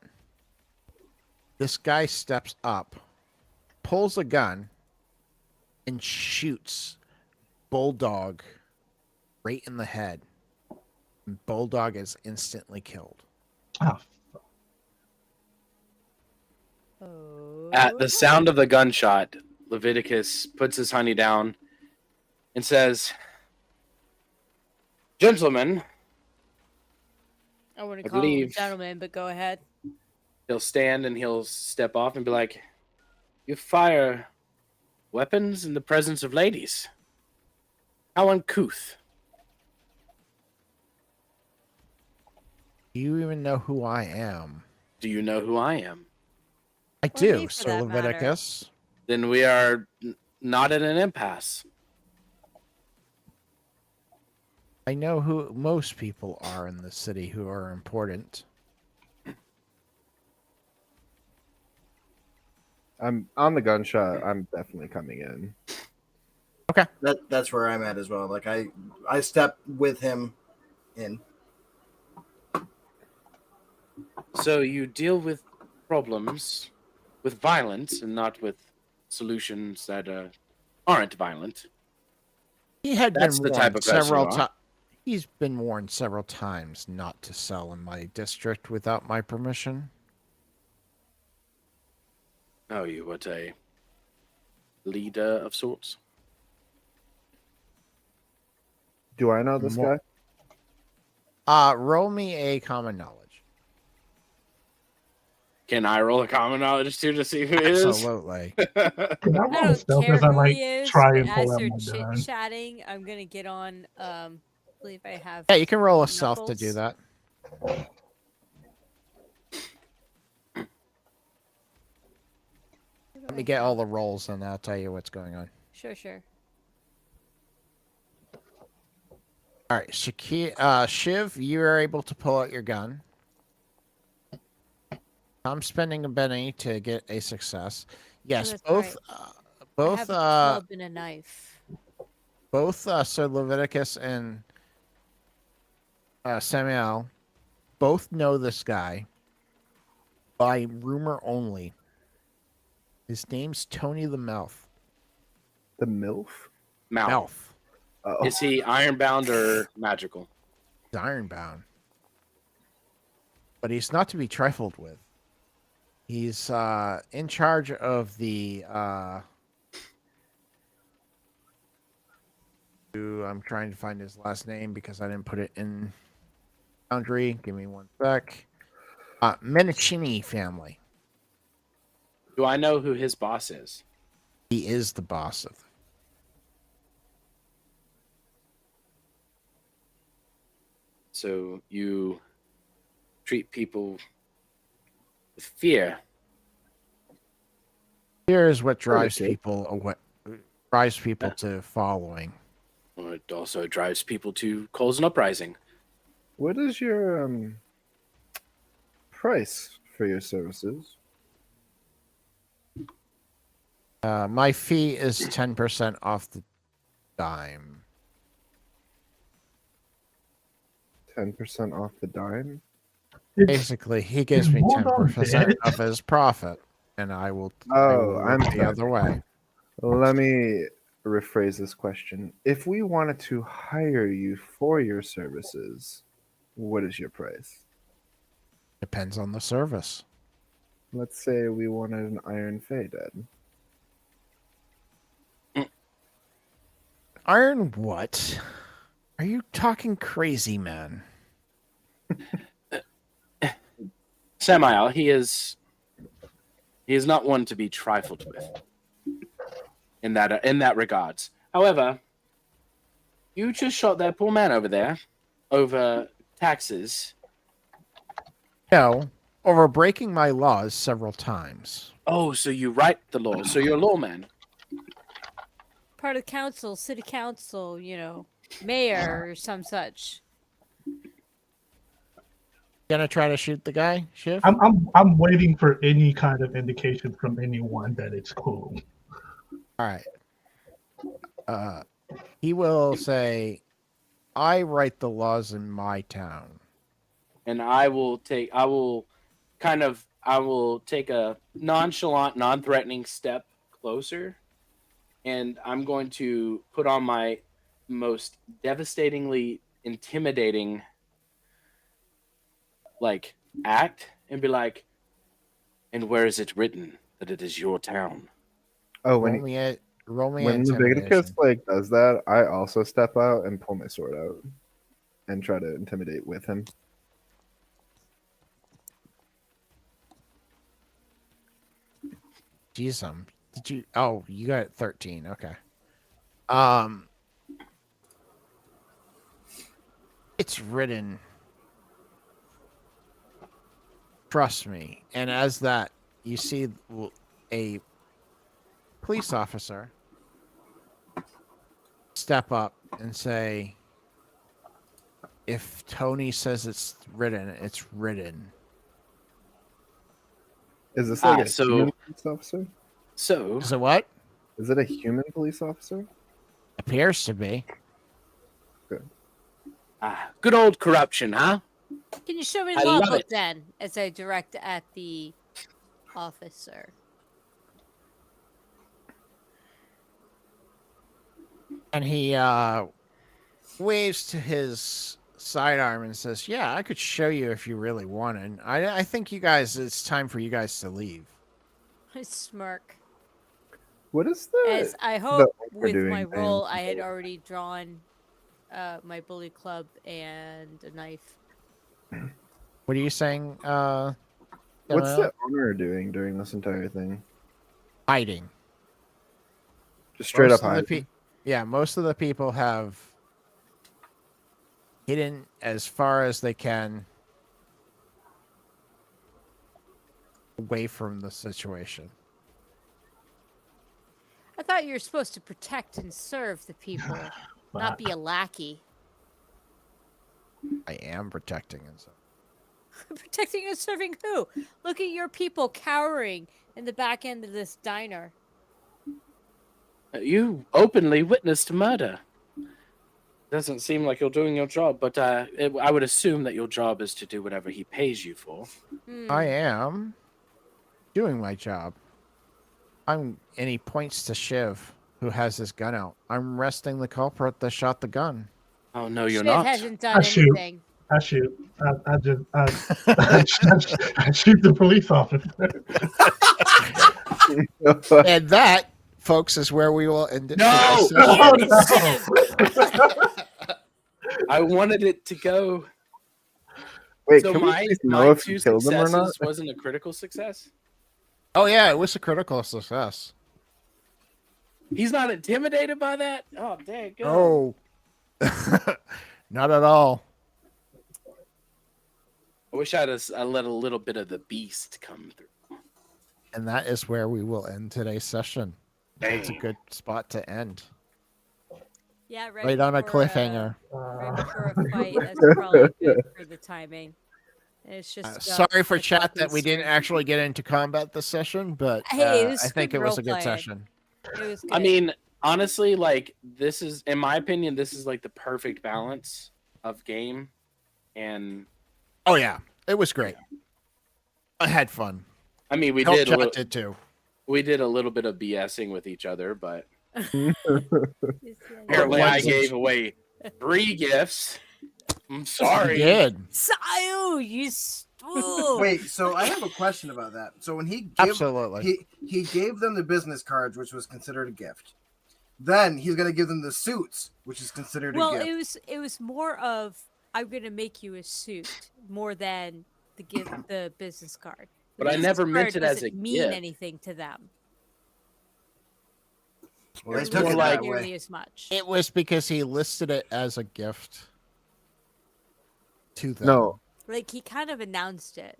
this guy steps up, pulls a gun, and shoots Bulldog right in the head. And Bulldog is instantly killed. Oh, Oh. At the sound of the gunshot, Leviticus puts his honey down and says, "Gentlemen," I wouldn't I call him a believe- gentleman, but go ahead. he'll stand and he'll step off and be like, "You fire weapons in the presence of ladies. How uncouth." Do you even know who I am? Do you know who I am? I Or do, me, for Sir that matter. Leviticus. Then we are not at an impasse. I know who most people are in the city who are important. I'm on the gunshot. I'm definitely coming in. That's where I'm at as well. Like I step with him in. So you deal with problems with violence and not with solutions that aren't violent. He had That's been the type warned of person several you are. times. He's been warned several times not to sell in my district without my permission. Oh, you what, a leader of sorts? Do I know this Mo- guy? Roll me a common knowledge. Can I roll a common knowledge too to see who it is? Absolutely. can I I roll a don't stealth care as I who like he is, try but and pull as out they're my gun? chit-chatting, I'm going to get on, I believe I have... Yeah, you can roll a stealth to do Knuckles. that. Let me get all the rolls and I'll tell you what's going on. Sure. All right, Shiv, you are able to pull out your gun. I'm spending a penny to get a success. Yes, that's both, right. I both, have a club and a knife. both Sir Leviticus and Samuel both know this guy by rumor only. His name's Tony the Mouth. The MILF? Mouth. Mouth. Oh, Is he ironbound or magical? ironbound. But he's not to be trifled with. He's in charge of the I'm trying to find his last name because I didn't put it in Foundry. Give me one sec. Menichini family. Do I know who his boss is? He is the boss of them. So you treat people with fear. Fear is what drives people to following. Well, it also drives people to cause an uprising. What is your price for your services? My fee is 10% off the dime. 10% off the dime? Basically, he gives me 10% of his profit, and I will I'm the other way. Let me rephrase this question. If we wanted to hire you for your services, what is your price? Depends on the service. Let's say we wanted an Iron Fey dead. Iron what? Are you talking crazy, man? Samael, he is not one to be trifled with in that regards. However, you just shot that poor man over there over taxes. No, over breaking my laws several times. Oh, so you write the law. So you're a lawman. Part of council, city council, mayor or some such. Gonna try to shoot the guy, Shiv? I'm waiting for any kind of indication from anyone that it's cool. All right. He will say, "I write the laws in my town," and I will take a nonchalant, non-threatening step closer, and I'm going to put on my most devastatingly intimidating act and be like, "And where is it written that it is your town?" Oh, roll me when Leviticus does that, I also step out and pull my sword out and try to intimidate with him. Jeez, did you? Oh, you got 13. Okay. It's written. Trust me. And as that, you see a police officer step up and say, "If Tony says it's written, it's written." Is this like a human police officer? So is it what? Is it a human police officer? Appears to be. Good. Good old corruption, huh? Can you show me the law book then, as I direct at the officer? And he waves to his sidearm and says, "Yeah, I could show you if you really wanted. I think you guys, it's time for you guys to leave." I smirk. What is that? As I hope with my roll, I had already drawn my bully club and a knife. What are you saying? What's the owner doing during this entire thing? Hiding. Just straight up hiding. Most of the people have hidden as far as they can away from the situation. I thought you were supposed to protect and serve the people, not be a lackey. I am protecting and serving. Protecting and serving who? Look at your people cowering in the back end of this diner. You openly witnessed murder. Doesn't seem like you're doing your job, but I would assume that your job is to do whatever he pays you for. I am doing my job. And he points to Shiv, who has his gun out. I'm arresting the culprit that shot the gun. Oh no, you're Shit not. hasn't done I shoot. anything. I shoot. I shoot the police officer. And that, folks, is where we will end it. No! today's session. I wanted it to go. Wait, So can we my please know if two you killed them or not? successes wasn't a critical success. Oh yeah, it was a critical success. He's not intimidated by that. Oh dang! Oh, not at all. I wish I let a little bit of the beast come through. And that is where we will end today's session. It's a good spot to end. Yeah, Right on a cliffhanger. Right before a fight. That's probably good for the timing. It's just sorry for the chat fucking that we didn't scared. actually get into combat this session, but Hey, it was I think good it was a good role-playing. session. It was good. I mean, honestly, like this is, in my opinion, this is like the perfect balance of game, and Oh yeah, it was great. I had fun. I mean, we Help did a chat little, did too. we did a little bit of BSing with each other, but It's- apparently I wasn't- gave away 3 gifts. I'm You sorry. did. Sayu, you stool. Wait, so I have a question about that. So when he Absolutely. he gave them the business cards, which was considered a gift. Then he's gonna give them the suits, which is considered Well, a gift. it was more of I'm gonna make you a suit more than the business card. The But I business never meant card it as a doesn't mean gift. anything to them. Well, they it's took more it like- that nearly way. as much. It was because he listed it as a gift to them. No, Like he kind of announced it.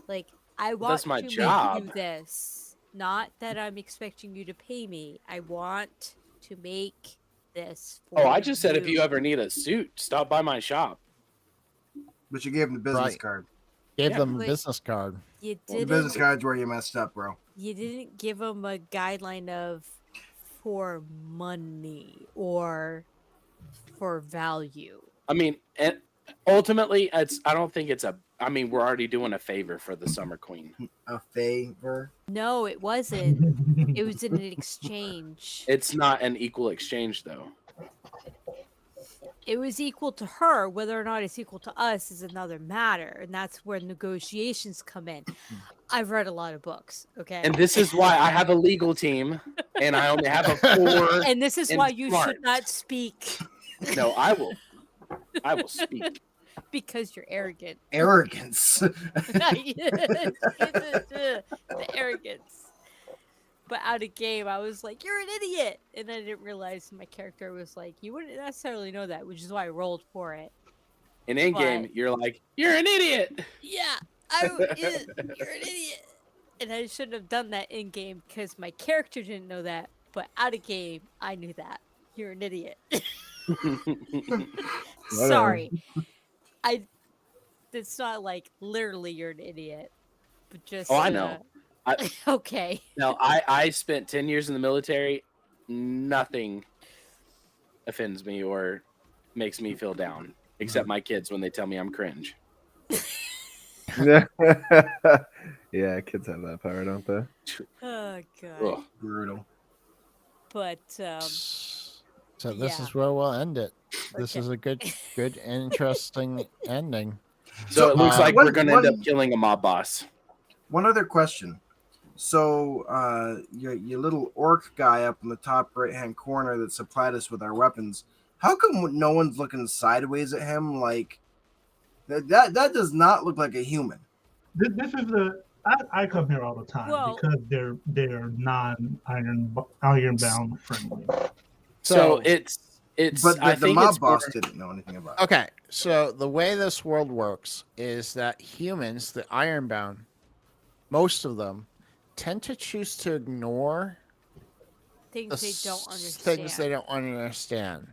Like I Well, want that's my to job. make you this, not that I'm expecting you to pay me. I want to make this. For Oh, I just said if you ever need a suit, stop by my shop. But you gave him the business Right. card. Gave Yeah. them a Wait. business card. you Well, the business didn't. card's where you messed up, bro. You didn't give them a guideline of for money or for value. I mean, and ultimately, it's. I don't think it's a. I mean, we're already doing a favor for the Summer Queen. A favor. No, it wasn't. It was in an exchange. It's not an equal exchange, though. It was equal to her. Whether or not it's equal to us is another matter, and that's where negotiations come in. I've read a lot of books, okay, And this is why I have a legal team, and I only have a 4. and this is and why you smart. should not speak No, I will. I will speak. because you're arrogant. Arrogance. The arrogance. But out of game, I was like, "You're an idiot," and I didn't realize my character was like, "You wouldn't necessarily know that," which is why I rolled for it. And in game, But- you're like, you're an idiot. Yeah, you're an idiot, and I shouldn't have done that in game because my character didn't know that. But out of game, I knew that you're an idiot. Sorry, It's not like literally you're an idiot, but just. Oh, I know. Okay. Now, I spent 10 years in the military. Nothing offends me or makes me feel down, except my kids when they tell me I'm cringe. yeah, kids have that power, don't they? Oh god. Ugh. Brutal. But So this yeah. is where we'll end it. This is a good, interesting ending. So it looks like one- we're going to end one- up killing a mob boss. One other question. So, your little orc guy up in the top right-hand corner that supplied us with our weapons. How come no one's looking sideways at him? Like that does not look like a human. This is I come here all the time Well- because they're non-iron bound friendly. So it's. But I the think mob it's boss more- didn't know anything about it. Okay, so the way this world works is that humans, the ironbound, most of them, tend to choose to ignore things the they don't things they understand. don't understand.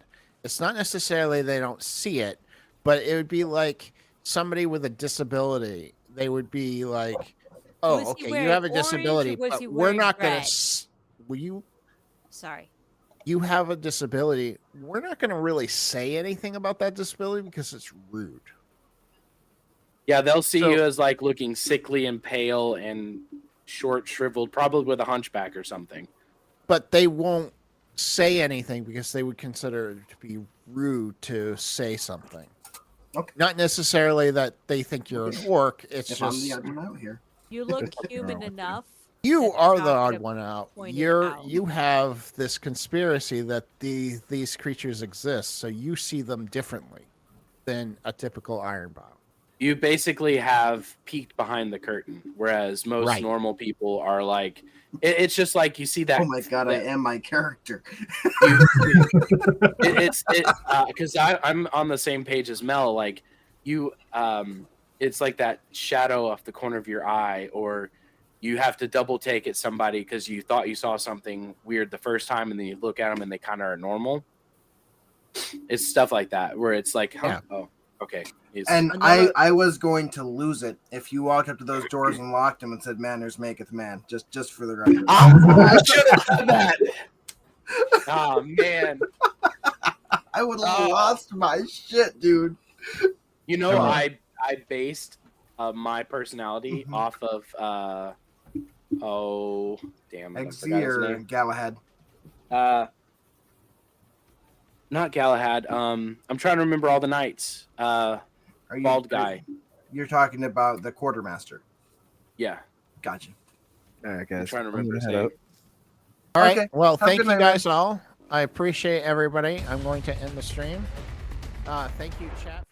It's not necessarily they don't see it, but it would be like somebody with a disability. They would be like, "Oh, Was he okay, you wearing have a orange or disability, was but he we're wearing not going red? to. Will you? Sorry. You have a disability. We're not going to really say anything about that disability because it's rude." Yeah, they'll see So- you as like looking sickly and pale and short, shriveled, probably with a hunchback or something. But they won't say anything because they would consider it to be rude to say something. Okay. Not necessarily that they think you're an orc. It's If just I'm the odd one out here. You look human enough. you that they're are not the gonna odd one out. point it out. You have this conspiracy that these creatures exist, so you see them differently than a typical ironbound. You basically have peeked behind the curtain, whereas most normal people are like, it's just like you see that. Oh my god, I am my character. Because I'm on the same page as Mel. Like you, it's like that shadow off the corner of your eye, or you have to double take at somebody because you thought you saw something weird the first time, and then you look at them and they kind of are normal. It's stuff like that where it's like, huh? Oh, okay. And I was going to lose it if you walked up to those doors and locked them and said, "Manners maketh man." Just for the record. I should have done that. Oh man, I would have lost my shit, dude. You know, I based my personality off of Exir Galahad. Not Galahad. I'm trying to remember all the knights. Bald guy. You're talking about the quartermaster. Yeah. Gotcha. All right, guys. I'm trying to remember his name. All right. Okay. Well, Have a thank good you night, guys all. I appreciate everybody. I'm going to end the stream. Thank you, chat.